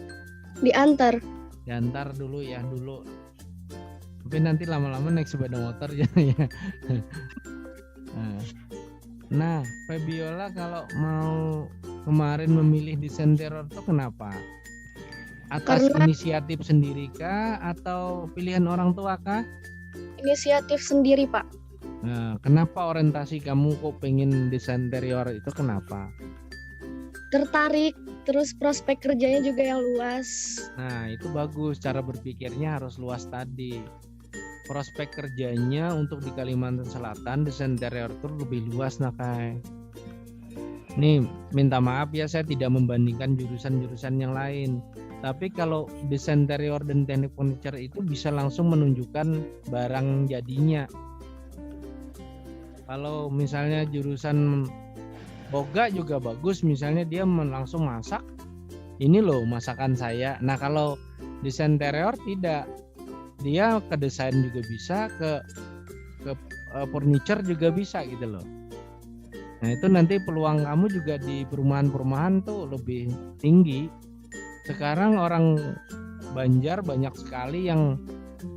Diantar. Diantar dulu ya dulu. Tapi nanti lama-lama naik sepeda motor ya. Nah, Febiola kalau mau kemarin memilih desain interior itu kenapa? Atas inisiatif sendiri kah atau pilihan orang tua kah? Inisiatif sendiri, Pak. Nah, kenapa orientasi kamu kok pengen desain interior itu kenapa? Tertarik, terus prospek kerjanya juga yang luas. Nah, itu bagus, cara berpikirnya harus luas tadi. Prospek kerjanya untuk di Kalimantan Selatan desain interior itu lebih luas nah kayak. Nih, minta maaf ya saya tidak membandingkan jurusan-jurusan yang lain. Tapi kalau desain interior dan teknik furniture itu bisa langsung menunjukkan barang jadinya. Kalau misalnya jurusan boga juga bagus, misalnya dia langsung masak. Ini loh masakan saya. Nah, kalau desain interior tidak. Dia ke desain juga bisa, ke furniture juga bisa gitu loh. Nah itu nanti peluang kamu juga di perumahan-perumahan tuh lebih tinggi. Sekarang orang Banjar banyak sekali yang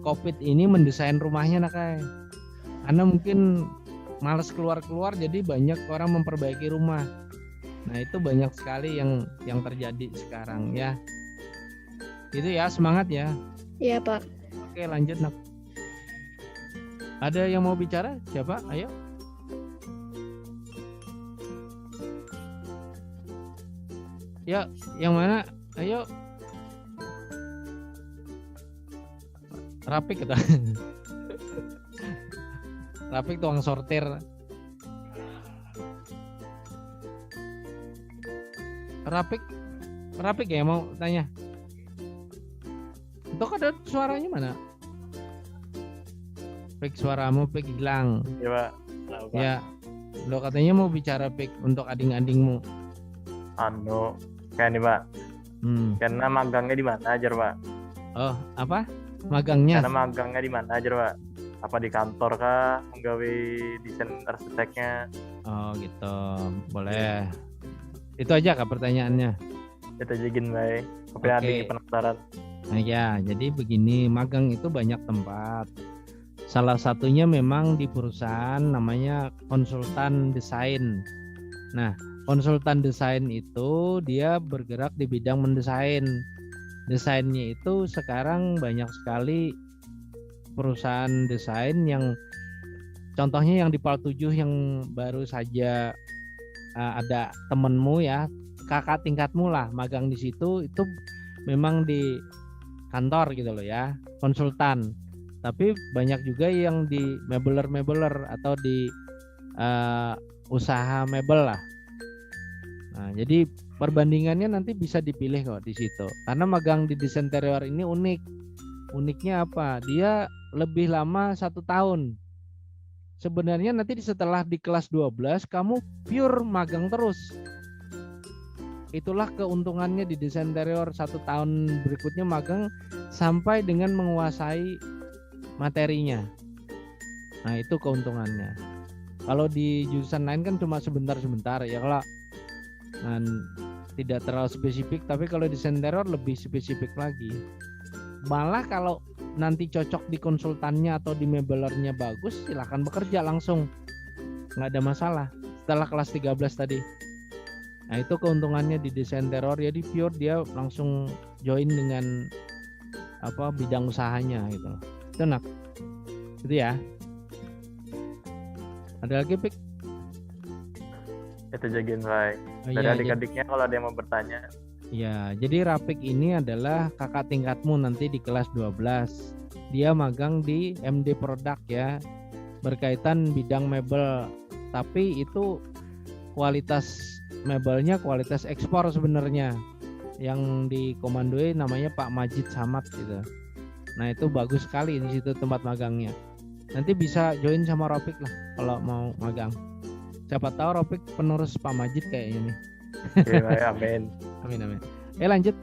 COVID ini mendesain rumahnya Nakai. Karena mungkin malas keluar-keluar jadi banyak orang memperbaiki rumah. Nah itu banyak sekali yang terjadi sekarang ya. Itu ya, semangat ya. Iya Pak. Oke lanjut Nak. Ada yang mau bicara? Siapa? Ayo. Ya, yang mana? Ayo. Rapik kita. Rapik tukang sortir. Rapik ya mau tanya. Itu ada suaranya mana? Pik suaramu Pik hilang. Iya Pak. Ya. Lo katanya mau bicara Pik untuk ading-adingmu. Anu, kayak nih Pak. Karena magangnya di mana aja Pak? Oh, apa? Magangnya? Karena magangnya di mana aja Pak? Apa di kantor kah? Menggawe desain arsiteknya? Oh gitu, boleh. Itu aja kah pertanyaannya? Itu aja gin baik. Tapi ada yang penasaran. Nah ya, jadi begini, magang itu banyak tempat. Salah satunya memang di perusahaan namanya konsultan desain. Nah, konsultan desain itu dia bergerak di bidang mendesain. Desainnya itu sekarang banyak sekali perusahaan desain yang contohnya yang di PAL 7 yang baru saja ada temenmu ya, kakak tingkatmu lah magang di situ, itu memang di kantor gitu loh ya, konsultan. Tapi banyak juga yang di mebeler atau di usaha mebel lah. Nah, jadi perbandingannya nanti bisa dipilih kok di situ. Karena magang di desain interior ini unik. Uniknya apa? Dia lebih lama 1 tahun. Sebenarnya nanti setelah di kelas 12 kamu pure magang terus. Itulah keuntungannya di desain interior, 1 tahun berikutnya magang sampai dengan menguasai materinya. Nah itu keuntungannya. Kalau di jurusan lain kan cuma sebentar-sebentar ya, kalau tidak terlalu spesifik. Tapi kalau desain interior lebih spesifik lagi. Malah kalau nanti cocok di konsultannya atau di mebelernya bagus, silahkan bekerja langsung, nggak ada masalah setelah kelas 13 tadi. Nah itu keuntungannya di desain interior, ya di pure dia langsung join dengan bidang usahanya gitu. Itu Nak, itu ya. Ada lagi Pik? Itu jagain baik. Dari adik-adiknya kalau ada yang mau bertanya. Ya, jadi Rapik ini adalah kakak tingkatmu nanti di kelas 12. Dia magang di MD Produk ya, berkaitan bidang mebel. Tapi itu kualitas mebelnya kualitas ekspor sebenarnya. Yang dikomandoi namanya Pak Majid Samad gitu. Nah itu bagus sekali di situ tempat magangnya. Nanti bisa join sama Rapik lah kalau mau magang. Siapa tahu Rapik penerus Pak Majid kayaknya nih. Iya, amin. Amin. Lanjut.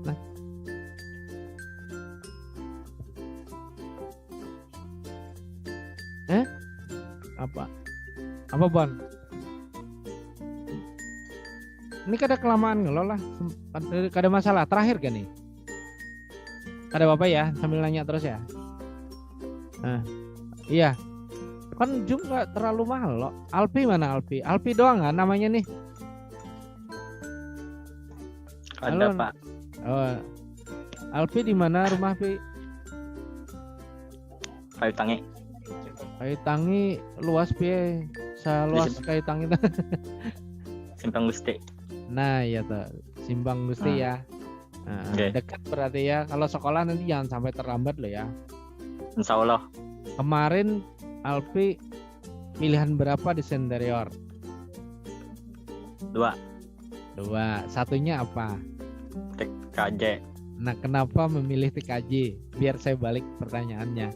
Nah. Apa Bon? Ini kada kelamaan ngelola, kada masalah. Terakhir kan nih? Kada apa-apa ya, sambil nanya terus ya. Nah, iya. Kan Zoom nggak terlalu mahal loh. Alpi mana Alpi? Alpi doang nggak namanya nih? Ada Pak. Oh, Alpi di mana rumah Pi? Kayu Tangi. Kayu Tangi luas Pi? Seluas Kayu Tangi. Simpang Gusti. Nah iya tuh, Simpang Gusti ya. Nah, dekat berarti ya. Kalau sekolah nanti jangan sampai terlambat loh ya. Insya Allah. Kemarin Alpi pilihan berapa di interior? 2. Satunya apa? TKJ. Nah kenapa memilih TKJ? Biar saya balik pertanyaannya.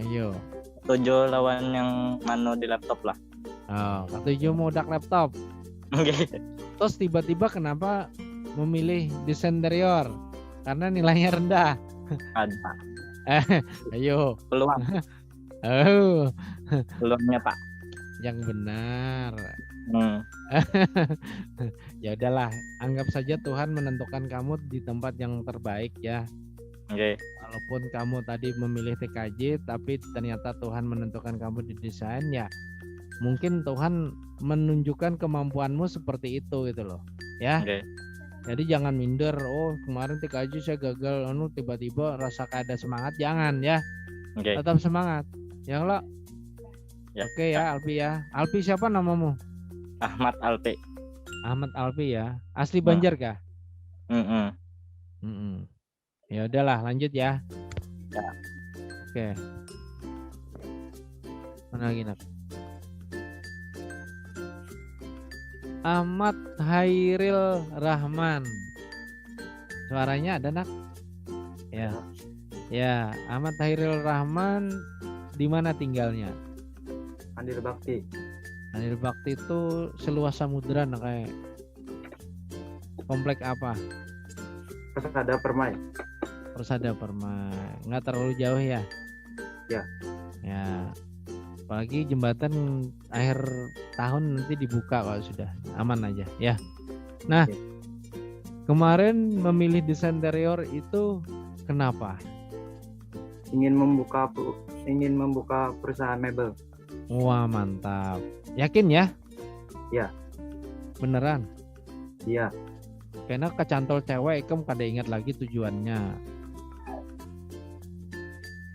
Ayo. 7 lawan yang mano di laptop lah. Oh, 7 modak laptop. Terus tiba-tiba kenapa memilih desain interior? Karena nilainya rendah. Ada. Ayo. Peluang. Oh, Peluangnya Pak. yang benar. Hmm. Ya udahlah, anggap saja Tuhan menentukan kamu di tempat yang terbaik ya. Oke. Walaupun kamu tadi memilih TKJ, tapi ternyata Tuhan menentukan kamu di desain ya. Mungkin Tuhan menunjukkan kemampuanmu seperti itu gitu loh, ya. Oke. Jadi jangan minder. Oh kemarin TKJ saya gagal, tiba-tiba rasa ada semangat, jangan ya. Oke. Tetap semangat, ya lo. Ya. Oke ya Alpi ya. Alpi siapa namamu? Ahmad Alpi. Ahmad Alpi ya. Asli Banjar kah? Mm-mm. Mm-mm. Ya udahlah, lanjut ya. Ya. Oke. Mana lagi nak? Ahmad Hairil Rahman. Suaranya ada nak? Ya. Ya, Ahmad Hairil Rahman di mana tinggalnya? Andil Bakti. Anil Bakti itu seluas samudera nak, kayak komplek apa? Persada Permai. Persada Permai. Nggak terlalu jauh ya? Ya. Ya. Apalagi jembatan akhir tahun nanti dibuka kalau sudah aman aja ya. Nah, kemarin memilih desain interior itu kenapa? Ingin membuka perusahaan mebel. Wah mantap. Yakin ya? Ya. Beneran? Iya. Karena kecantol cewek kamu kada ingat lagi tujuannya.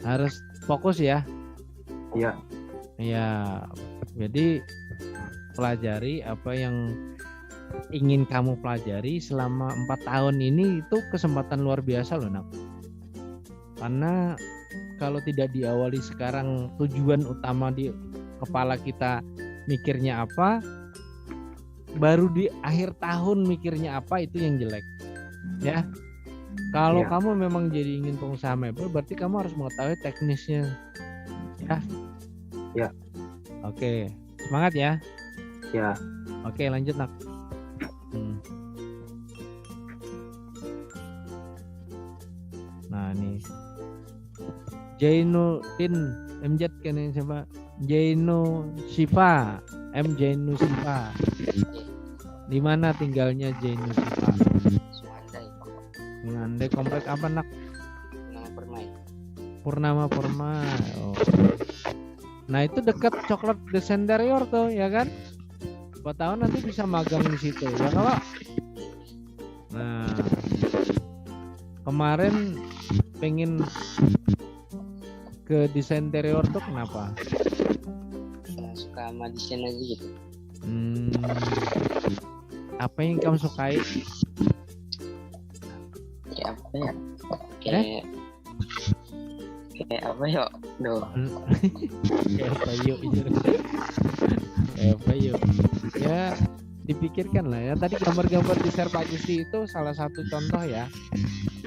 Harus fokus ya. Iya. Ya, jadi pelajari apa yang ingin kamu pelajari selama 4 tahun ini, itu kesempatan luar biasa loh nak. Karena kalau tidak diawali sekarang, tujuan utama di kepala kita mikirnya apa, baru di akhir tahun mikirnya apa, itu yang jelek ya. Kalau Iya. kamu memang jadi ingin pengusaha mebel, berarti kamu harus mengetahui teknisnya ya. Ya. Oke, semangat ya. Ya. Oke, lanjut nak. Nah nih, Jainuddin MJ kan yang siapa? Jainu Sifa, M Jainu Sifa. Di mana tinggalnya Jainu Sifa? Suandai. Ngandai komplek apa nak? Nama Permai. Purnama Permai. Oh. Nah itu dekat Coklat Desain Interior tuh ya kan? 4 tahun nanti bisa magang di situ ya kalau. Nah kemarin pengen ke desain interior tuh kenapa? Saya suka sama desain aja gitu. Apa yang kamu sukai? Kayak apa ya? Kayak apa ya? Duh. Kayak apa yuk? Kayak apa yuk? Ya dipikirkan lah ya. Tadi gambar-gambar di share Pak Gusti itu salah satu contoh ya,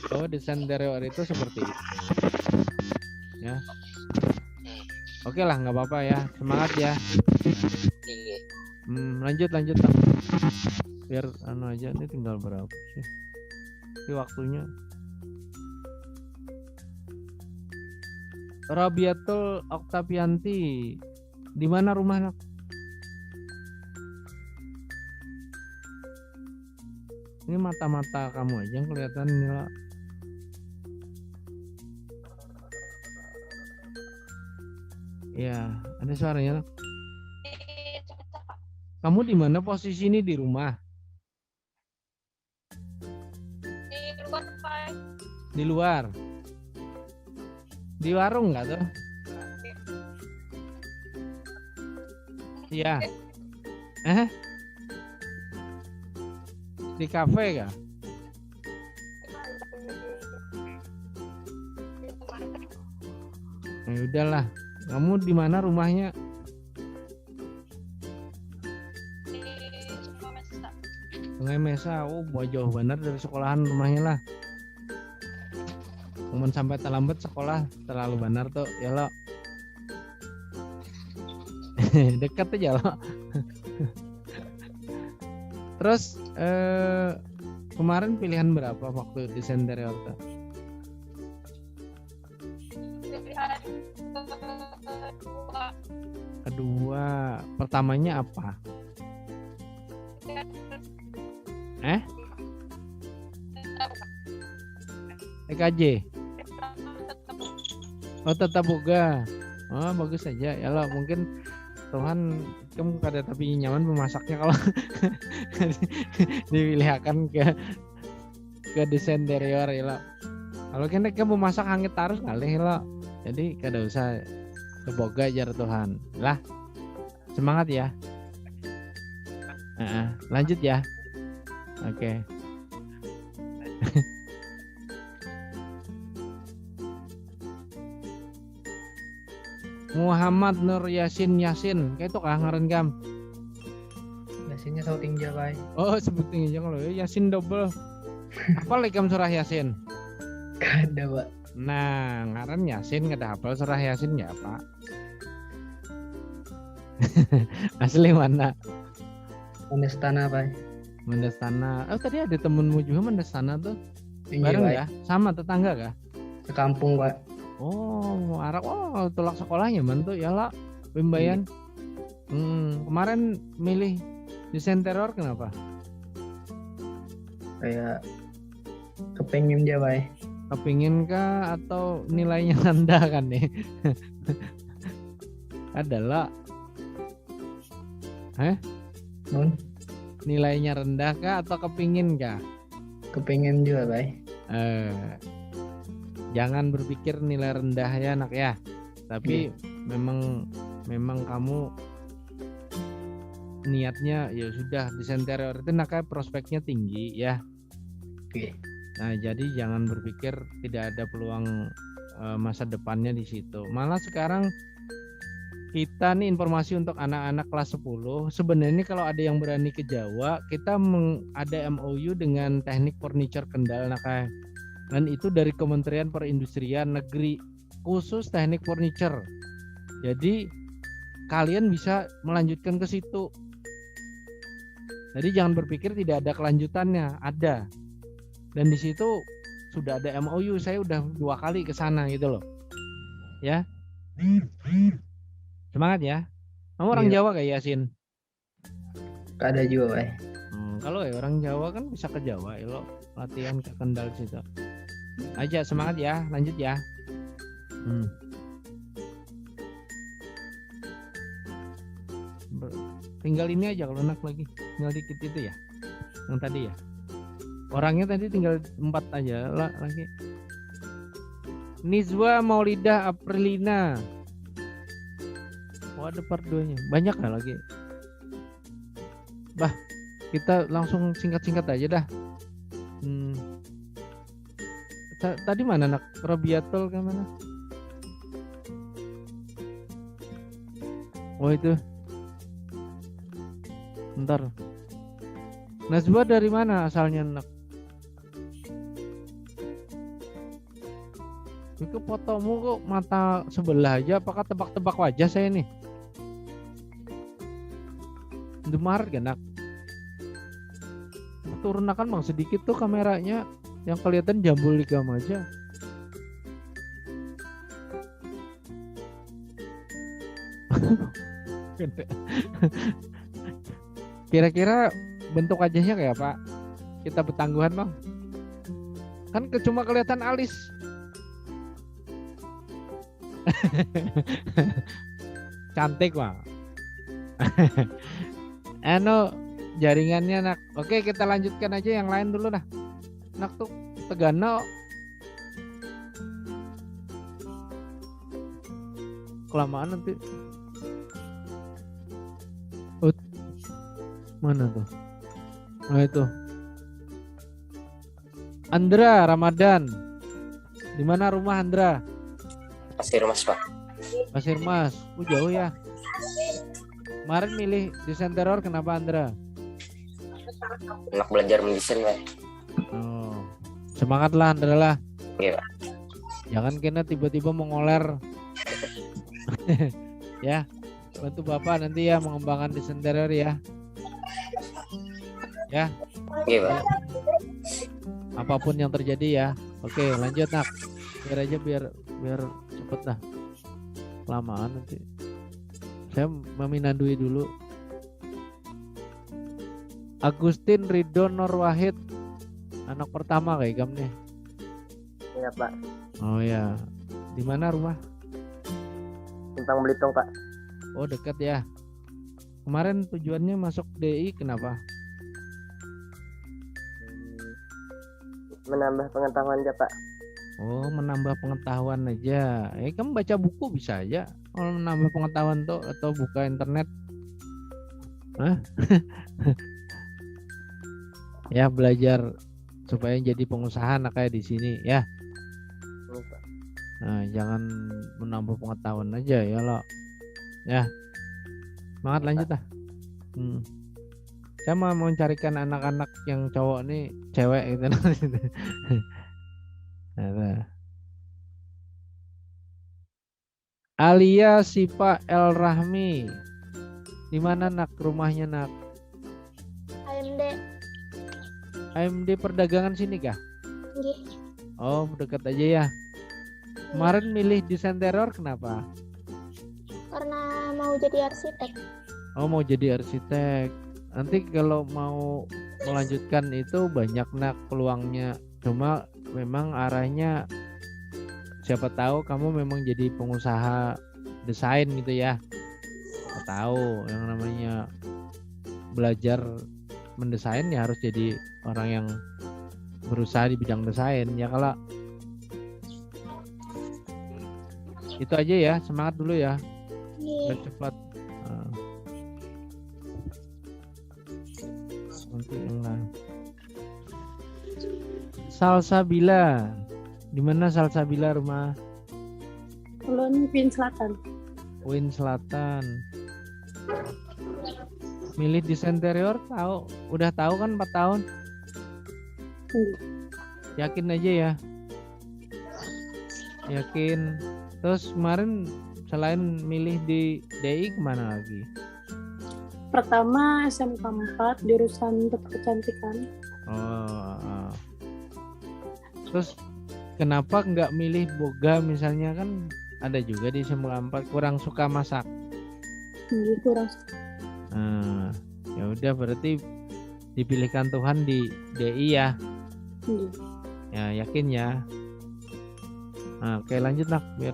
bahwa desain interior itu seperti itu. Ya. Oke lah, nggak apa-apa ya. Semangat ya. Lanjut Bang. Biar anu aja, ini tinggal berapa sih? Ini waktunya. Rabiatul Oktavianti, di mana rumah nak? Ini mata-mata kamu aja yang kelihatan Nila. Ya, ada suaranya nak. Kamu di mana posisi ini di rumah? Di luar. Di warung nggak tuh? Iya. Di kafe kah? Ya udahlah. Kamu di mana rumahnya? Sungai Mesa. Oh, jauh benar dari sekolahan rumahnya lah. Kemudian sampai terlambat sekolah terlalu benar tuh ya lo. Dekat aja lo. Terus kemarin pilihan berapa waktu desain interior tuh? Pilihan Kedua, pertamanya apa? EKJ. Oh, tetap boga. Oh, bagus saja. Ya lah, mungkin Tuhan kamu kada tapi nyaman memasaknya kalau dipilihkan ke desain interior ya lah. Kalau kena kamu masak hangit terus kali lah. Jadi kada usah keboga jar Tuhan. Lah. Semangat ya. Lanjut ya. Oke. Muhammad Nur Yasin kayak itu kah ngaran kam? Yasinnya sauting Jawa. Oh, sebutin aja kalau Yasin double. Apa lagi kam surah Yasin? Gak ada, Pak. Nah, ngaran Yasin kada hafal surah Yasin ya, Pak. Asli mana? Mendestana, Pak. Mendestana. Oh, tadi ada temenmu juga Mendestana tuh. Iya, Bareng Pak. ya? Sama tetangga kah? Sekampung, Pak. Oh, Arab. Oh, tolak sekolahnya mantu ya lah. Pembayan. Kemarin milih desain teror kenapa? Kayak kepengen Jawa. Kepingin kah atau nilainya rendah kan nih? Adalah. Non. Nilainya rendah kah atau kepingin kah? Kepengen juga, Pak. Jangan berpikir nilai rendah ya anak ya. Tapi memang kamu niatnya ya sudah desain interior itu nakanya prospeknya tinggi ya. Oke. Nah, jadi jangan berpikir tidak ada peluang masa depannya di situ. Malah sekarang kita nih informasi untuk anak-anak kelas 10, sebenarnya kalau ada yang berani ke Jawa, kita ada MOU dengan Teknik Furniture Kendal nakanya. Dan itu dari Kementerian Perindustrian Negeri khusus teknik furniture. Jadi kalian bisa melanjutkan ke situ. Jadi jangan berpikir tidak ada kelanjutannya, ada. Dan di situ sudah ada MOU, saya udah 2 kali ke sana gitu loh. Ya. Semangat ya. Kamu orang Jawa kayak Yasin? Ada juga, Pak. Kalau ya orang Jawa kan bisa ke Jawa, ya lo latihan ke Kendal situ. Aja semangat ya, lanjut ya. Tinggal ini aja kalau enak lagi, tinggal dikit itu ya, yang tadi ya. Orangnya tadi tinggal 4 aja lah lagi. Nizwa Maulidah Aprilina. Oh, ada part 2-nya. Banyak lah lagi. Bah, kita langsung singkat-singkat aja dah. Tadi mana anak Robiatul ke mana? Oh itu. Bentar. Nazwa dari mana asalnya anak? Itu fotomu kok mata sebelah aja, apakah tebak-tebak wajah saya nih? Demar kan nak? Turunakan bang sedikit tuh kameranya. Yang kelihatan jambul ligam aja. Kira-kira bentuk wajahnya kayak apa? Kita bertangguhan bang. Kan cuma kelihatan alis. Cantik bang. Jaringannya nak. Oke, kita lanjutkan aja yang lain dulu dah. Nak tuh Tegana kelamaan nanti. Mana tuh? Nah itu Andra Ramadan. Di mana rumah Andra? Pasir Mas, Pak. Pasir Mas. Jauh ya. Kemarin milih desain teror kenapa Andra? Enak belajar mendesain, Pak. Oh, semangatlah Andra lah. Iya, Pak. Jangan kena tiba-tiba mengoler. Ya, bantu Bapak nanti ya mengembangkan desain interior ya. Ya. Iya, Pak. Apapun yang terjadi ya. Oke, lanjut nak. Biar cepet dah. Kelamaan nanti. Saya meminandui dulu. Agustin Ridho Nur Wahid, anak pertama kayak Ikam nih. Iya Pak, Oh ya, di mana rumah? Simpang Belitung Pak. Oh dekat ya. Kemarin tujuannya masuk DI kenapa? Menambah pengetahuan aja Pak. Oh menambah pengetahuan aja. Kamu baca buku bisa aja. Kalau menambah pengetahuan tuh atau buka internet. Hah? Ya belajar supaya jadi pengusaha nah kayak di sini ya. Nah, jangan menambah pengetahuan aja ya lo. Ya. Semangat lanjut lah. Saya mau mencarikan anak-anak yang cowok nih cewek gitu. Nah. Alia Sipa El Rahmi. Di mana nak rumahnya nak? AMD. AMD perdagangan sini kah? Nggih. Oh dekat aja ya. Kemarin milih desain interior kenapa? Karena mau jadi arsitek. Oh mau jadi arsitek. Nanti kalau mau melanjutkan itu banyak nak peluangnya. Cuma memang arahnya siapa tahu kamu memang jadi pengusaha desain gitu ya. Nggak tahu yang namanya belajar mendesain ya harus jadi orang yang berusaha di bidang desain ya. Kalau itu aja ya, semangat dulu ya. Biar cepat. Nanti yang lain. Salsabila. Di mana Salsabila rumah? Ulun Queen Selatan. Queen Selatan. Milih desain interior tahu, udah tahu kan 4 tahun? Yakin aja ya. Yakin. Terus kemarin selain milih di DI kemana lagi? Pertama SMK 4 jurusan Tata Kecantikan. Oh. Terus kenapa nggak milih boga misalnya, kan ada juga di SMK 4 kurang suka masak? Kurang suka. Ya udah berarti dipilihkan Tuhan di DI ya. Ya yakin ya. Nah, oke lanjut lah biar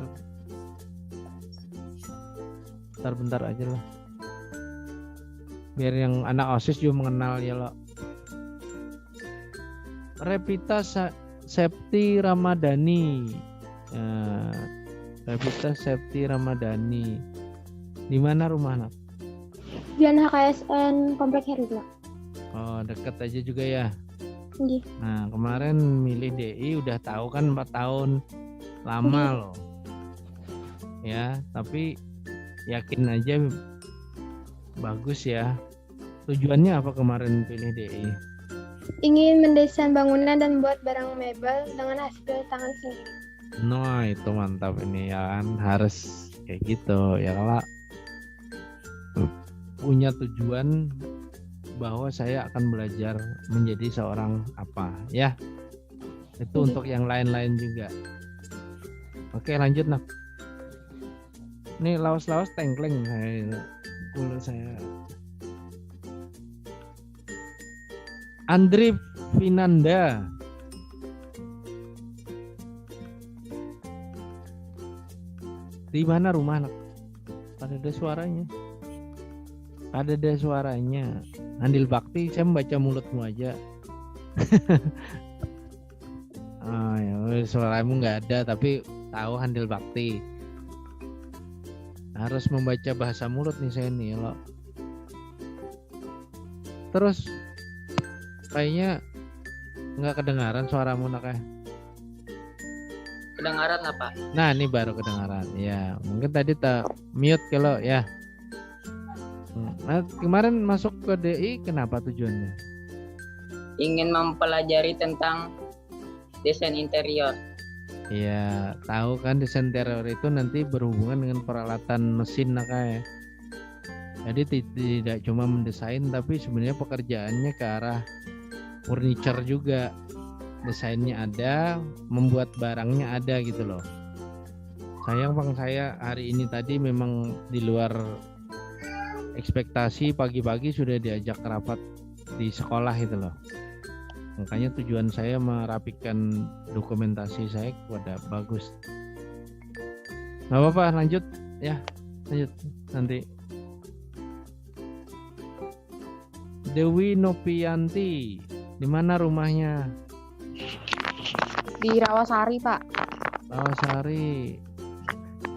bentar aja lah. Biar yang anak OSIS juga mengenal ya lo. Revita Septi Ramadhani. Revita Septi Ramadhani. Di mana rumah nak? Jalan HKSN Komplek Herula. Oh dekat aja juga ya. Nggih. Nah kemarin milih DI udah tahu kan 4 tahun. Lama loh ya, tapi yakin aja bagus ya. Tujuannya apa kemarin pilih DI? Ingin mendesain bangunan dan buat barang mebel dengan hasil tangan sendiri. Nah itu mantap ini ya kan, harus kayak gitu ya. Kalau punya tujuan bahwa saya akan belajar menjadi seorang apa ya, itu untuk yang lain-lain juga. Oke lanjut nak. Ini laos-laos tengkleng kulo saya. Andri Vinanda. Di mana rumah nak? Ada suaranya. Ada suaranya. Andil Bakti, saya membaca mulutmu aja. Ya, suaramu nggak ada tapi tahu Handil Bakti. Harus membaca bahasa mulut nih saya nih lo. Terus kayaknya nggak kedengaran suaramu nak ya. Kedengaran apa? Nah ini baru kedengaran ya. Mungkin tadi tak mute kalau ya. Nah, kemarin masuk ke DI kenapa tujuannya? Ingin mempelajari tentang desain interior. Iya, tahu kan desain interior itu nanti berhubungan dengan peralatan mesin nak ya. Jadi tidak cuma mendesain tapi sebenarnya pekerjaannya ke arah furniture juga. Desainnya ada, membuat barangnya ada gitu loh. Sayang Bang, saya hari ini tadi memang di luar ekspektasi, pagi-pagi sudah diajak rapat di sekolah itu loh. Makanya tujuan saya merapikan dokumentasi saya kepada Bagus. Nggak apa-apa, lanjut ya, lanjut nanti. Dewi Nopianti, di mana rumahnya? Di Rawasari, Pak. Rawasari.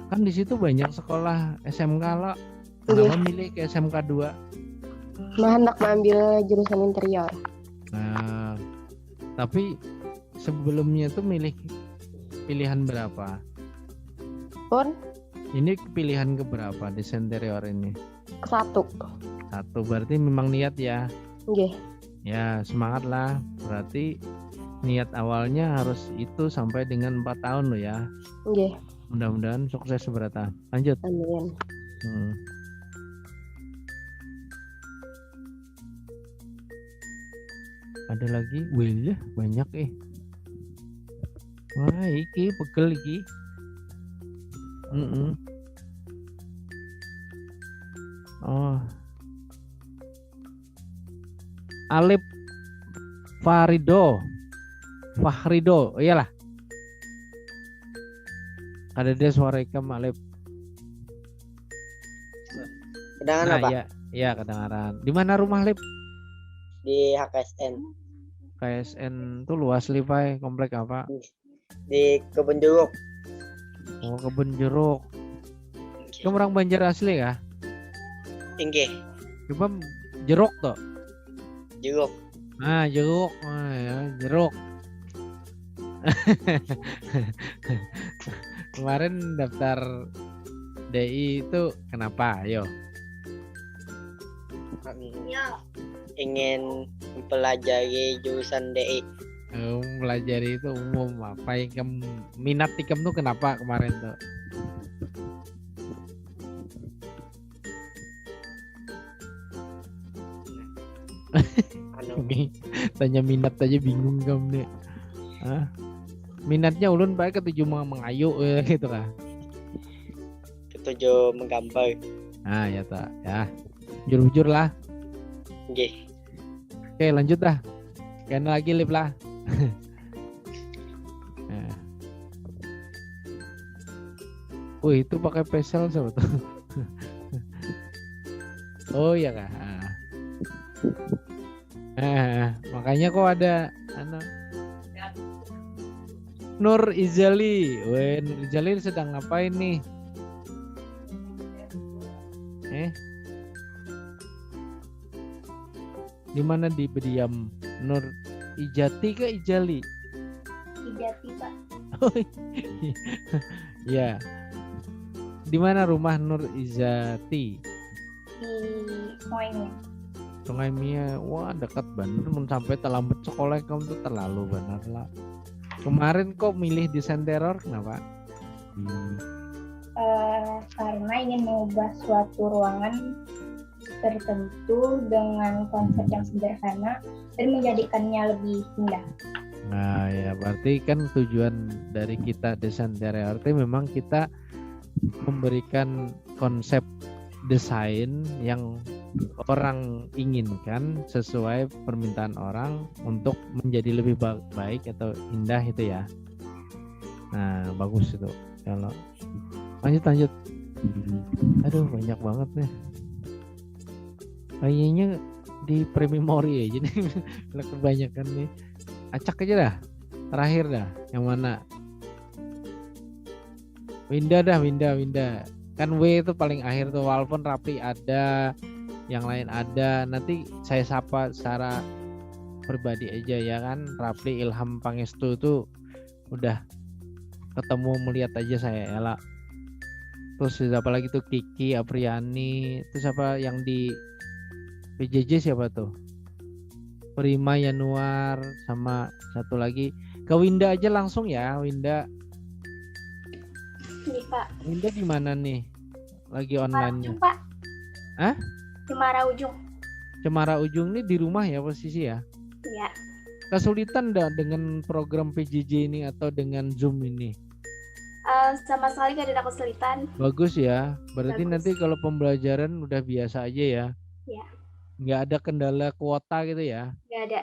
Kan di situ banyak sekolah SMK lo. Kenapa milih ke SMK 2? Hendak mengambil jurusan interior. Nah, tapi sebelumnya tuh milih pilihan berapa? Pun? Ini pilihan keberapa desain interior ini? Ke-1. 1, berarti memang niat ya? Nggih. Ya, semangat lah. Berarti niat awalnya harus itu sampai dengan 4 tahun lo ya? Nggih. Mudah-mudahan sukses berata. Lanjut. Amin. Ada lagi? Wih, banyak Wah, iki pegel iki. Oh. Alip Fahrido, iyalah. Ada dia suara ikam Alip. Kedengaran apa? Iya, kedengaran. Di mana rumah Lip? Di HKSN. KSN tuh luas Lipai, komplek apa? Di Kebun Jeruk. Oh, Kebun Jeruk. Kamu orang Banjar asli ya? Inggih. Coba jeruk toh? Jeruk. Ah, jeruk. Ah, ya, jeruk. Kemarin daftar DI itu kenapa? Ayo. Ingin mempelajari jurusan DI. Pelajari itu umum. Apa yang kamu minat ikam tuh kenapa kemarin tuh? Tanya minat aja bingung kamu nih. Minatnya ulun baik ketujuh mengayu gitu kan. Ketujuh menggambar. Ah ya tak ya. Jujur lah. Nggih. Oke, lanjut dah. Kan lagi Lip lah. Nah. Itu pakai pesel sebetulnya. Oh iya kak. Makanya kok ada Nur Izali. Nur Izali sedang ngapain nih? Di mana di berdiam? Nur Ijati ke Ijali? Ijati, Pak. Oh, ya. Di mana rumah Nur Izati? Di Sungai Mia. Sungai Mia. Wah, dekat bener. Mun sampai terlambat sekolah kamu tuh terlalu benar lah. Kemarin kok milih desain teror kenapa? Karena ingin mengubah suatu ruangan tertentu dengan konsep yang sederhana dan menjadikannya lebih indah. Nah ya, berarti kan tujuan dari kita desain interior itu memang kita memberikan konsep desain yang orang inginkan sesuai permintaan orang untuk menjadi lebih baik atau indah itu ya. Nah bagus itu. Kalau lanjut. Aduh banyak banget nih. Kayaknya di pre-memory aja nih. Kebanyakan nih. Acak aja dah. Terakhir dah. Yang mana? Winda. Kan W itu paling akhir tuh. Walaupun Rapli ada, yang lain ada. Nanti saya sapa secara pribadi aja ya kan. Rapli Ilham Pangestu tuh udah ketemu melihat aja saya Ella. Terus siapa lagi tuh Kiki Apriani. Terus apa yang di PJJ siapa tuh? Prima Yanuar sama satu lagi. Ke Winda aja langsung ya, Winda. Ini Pak. Winda di mana nih? Lagi online-nya? Pak. Hah? Cemara Ujung. Cemara Ujung nih di rumah ya posisi ya? Iya. Kesulitan dah dengan program PJJ ini atau dengan Zoom ini? Sama sekali nggak ada kesulitan. Bagus ya. Berarti Bagus. nanti kalau pembelajaran udah biasa aja ya. Ya, Nggak ada kendala kuota gitu ya. nggak ada.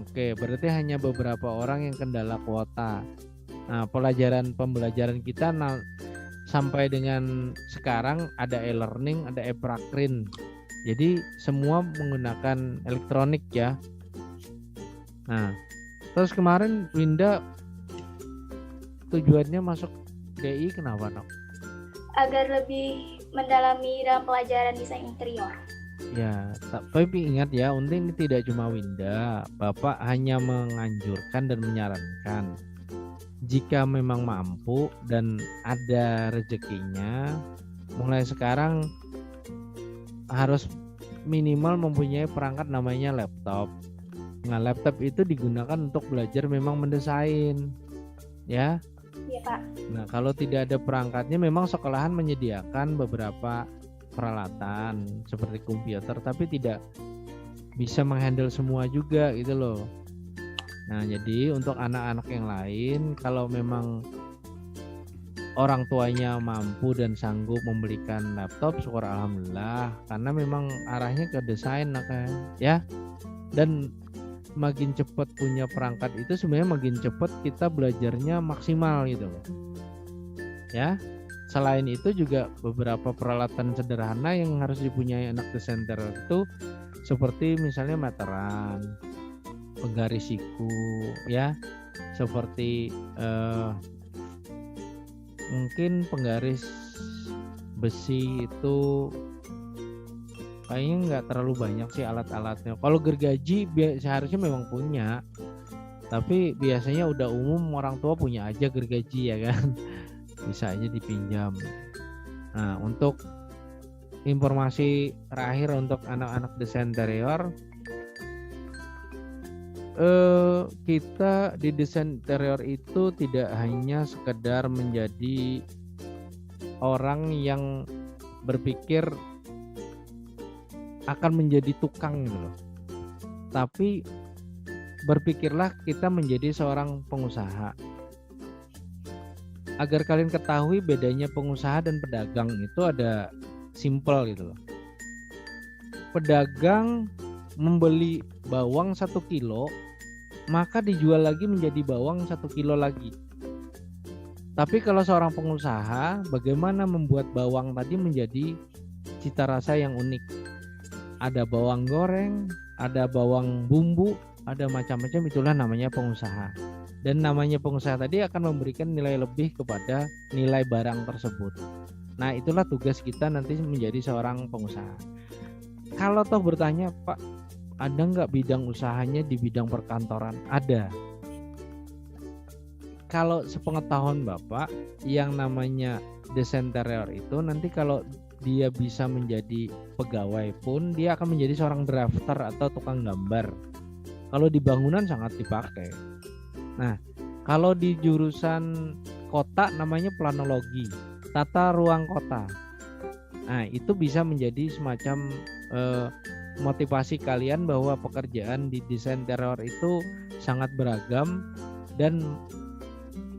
Oke, berarti hanya beberapa orang yang kendala kuota. Nah, pembelajaran kita sampai dengan sekarang ada e-learning, ada e-prakrin. Jadi semua menggunakan elektronik ya. Nah, terus kemarin Winda tujuannya masuk DI kenapa, Nok? Agar lebih mendalami dalam pelajaran desain interior. Ya, tapi ingat ya, ini tidak cuma Winda. Bapak hanya menganjurkan dan menyarankan. Jika memang mampu dan ada rezekinya, mulai sekarang harus minimal mempunyai perangkat namanya laptop. Nah, laptop itu digunakan untuk belajar memang mendesain. Ya. Iya, Pak. Nah, kalau tidak ada perangkatnya, memang sekolahan menyediakan beberapa peralatan seperti komputer, tapi tidak bisa menghandle semua juga gitu loh. Nah, jadi untuk anak-anak yang lain, kalau memang orang tuanya mampu dan sanggup membelikan laptop, syukur alhamdulillah, karena memang arahnya ke desain ya. Dan makin cepat punya perangkat itu sebenarnya makin cepat kita belajarnya maksimal gitu loh. Ya. Selain itu juga beberapa peralatan sederhana yang harus dipunyai anak desain interior itu seperti misalnya meteran, penggaris siku ya, seperti mungkin penggaris besi itu kayaknya nggak terlalu banyak sih alat-alatnya. Kalau gergaji seharusnya memang punya, tapi biasanya udah umum orang tua punya aja gergaji ya kan. Bisa aja dipinjam. Nah, untuk informasi terakhir untuk anak-anak desain interior, kita di desain interior itu tidak hanya sekedar menjadi orang yang berpikir akan menjadi tukang gitu loh. Tapi berpikirlah kita menjadi seorang pengusaha. Agar kalian ketahui bedanya pengusaha dan pedagang itu ada simple gitu loh. Pedagang membeli bawang 1 kilo, maka dijual lagi menjadi bawang 1 kilo lagi. Tapi kalau seorang pengusaha, bagaimana membuat bawang tadi menjadi cita rasa yang unik. Ada bawang goreng, ada bawang bumbu, ada macam-macam, itulah namanya pengusaha. Dan namanya pengusaha tadi akan memberikan nilai lebih kepada nilai barang tersebut. Nah, itulah tugas kita nanti menjadi seorang pengusaha. Kalau toh bertanya, Pak, ada nggak bidang usahanya di bidang perkantoran? Ada. Kalau sepengetahuan Bapak, yang namanya desain interior itu nanti kalau dia bisa menjadi pegawai pun, dia akan menjadi seorang drafter atau tukang gambar. Kalau di bangunan sangat dipakai. Nah, kalau di jurusan kota namanya planologi, tata ruang kota. Nah, itu bisa menjadi semacam motivasi kalian bahwa pekerjaan di desain interior itu sangat beragam dan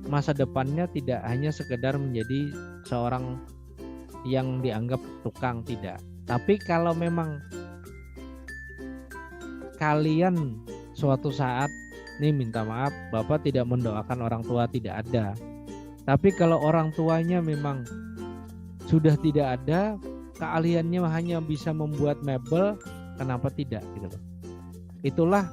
masa depannya tidak hanya sekedar menjadi seorang yang dianggap tukang, tidak. Tapi kalau memang kalian suatu saat, nih minta maaf, Bapak tidak mendoakan orang tua tidak ada. Tapi kalau orang tuanya memang sudah tidak ada, keahliannya hanya bisa membuat mebel, kenapa tidak gitu loh. Itulah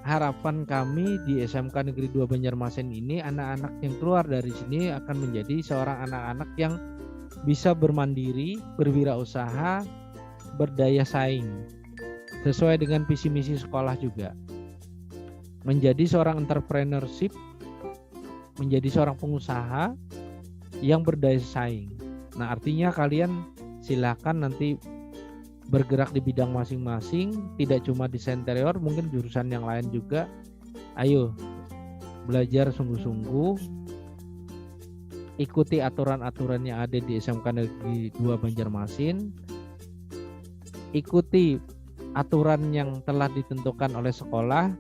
harapan kami di SMK Negeri 2 Banjarmasin ini, anak-anak yang keluar dari sini akan menjadi seorang anak-anak yang bisa bermandiri, berwirausaha, berdaya saing sesuai dengan visi misi sekolah juga. Menjadi seorang entrepreneurship, menjadi seorang pengusaha yang berdaya saing. Nah, artinya kalian silakan nanti bergerak di bidang masing-masing, tidak cuma desain interior, mungkin jurusan yang lain juga. Ayo belajar sungguh-sungguh, ikuti aturan-aturan yang ada di SMK Negeri 2 Banjarmasin, ikuti aturan yang telah ditentukan oleh sekolah.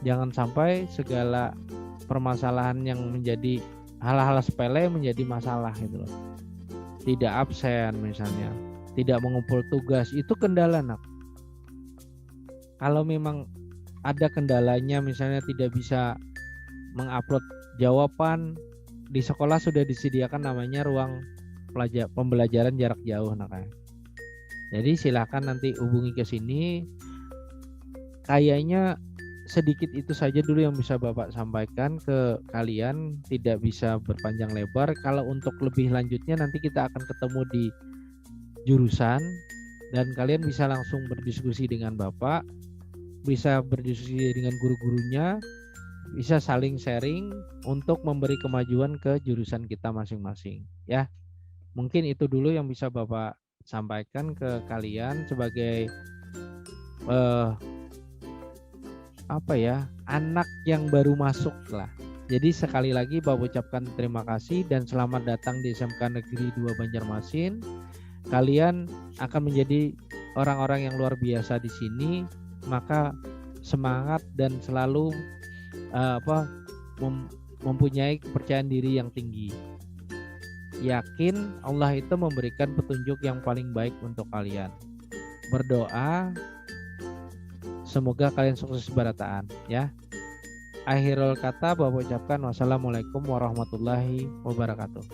Jangan sampai segala permasalahan yang menjadi hal-hal sepele menjadi masalah gitu loh. Tidak absen misalnya, tidak mengumpul tugas, itu kendala nak. Kalau memang ada kendalanya, misalnya tidak bisa mengupload jawaban, di sekolah sudah disediakan namanya ruang pembelajaran jarak jauh nak. Jadi silahkan nanti hubungi ke sini. Kayaknya sedikit itu saja dulu yang bisa Bapak sampaikan ke kalian, tidak bisa berpanjang lebar. Kalau untuk lebih lanjutnya nanti kita akan ketemu di jurusan dan kalian bisa langsung berdiskusi dengan Bapak, bisa berdiskusi dengan guru-gurunya, bisa saling sharing untuk memberi kemajuan ke jurusan kita masing-masing ya. Mungkin itu dulu yang bisa Bapak sampaikan ke kalian sebagai anak yang baru masuk lah. Jadi sekali lagi Bapak ucapkan terima kasih dan selamat datang di SMK Negeri 2 Banjarmasin. Kalian akan menjadi orang-orang yang luar biasa di sini. Maka semangat dan selalu mempunyai kepercayaan diri yang tinggi. Yakin Allah itu memberikan petunjuk yang paling baik untuk kalian. Berdoa semoga kalian sukses berataan ya. Akhirul kata Bapak ucapkan wassalamualaikum warahmatullahi wabarakatuh.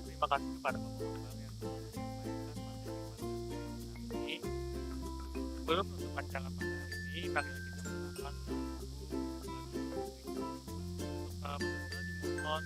Terima kasih kepada Bapak yang sudah menyampaikan materi ini. Sebelum menutup acara pada hari ini, mari kita mengucapkan dimohon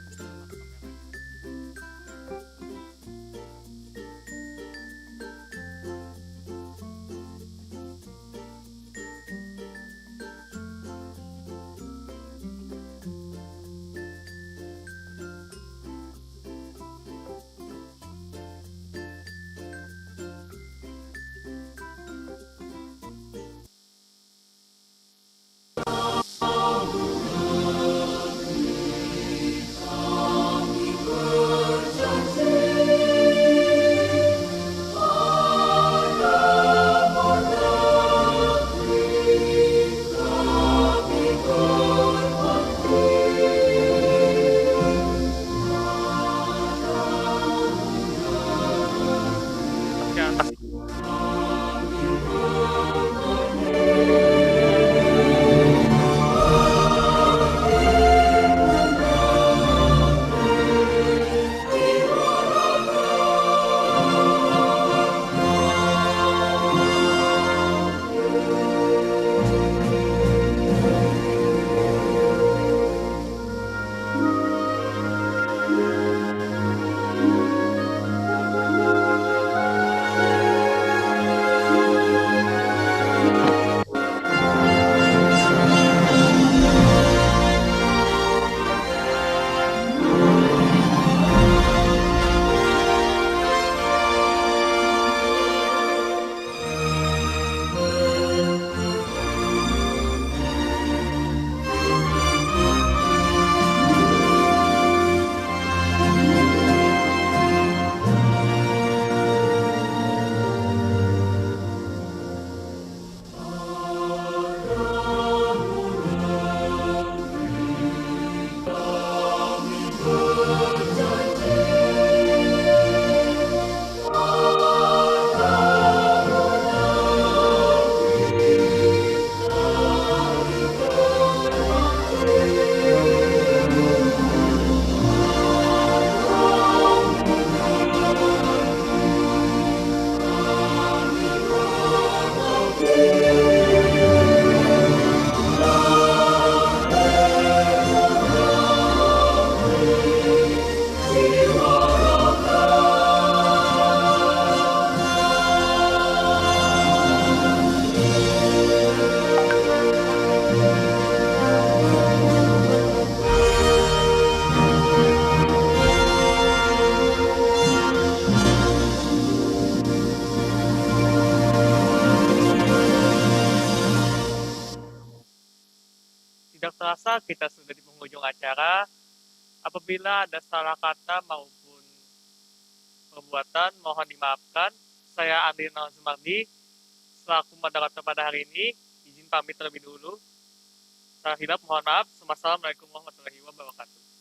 tidak terasa kita sudah di penghujung acara. Apabila ada salah kata maupun perbuatan, mohon dimaafkan. Saya Andri Nawan Sumardi, selaku moderator pada hari ini, izin pamit terlebih dahulu. Saya hilap, mohon maaf. Wassalamualaikum warahmatullahi wabarakatuh.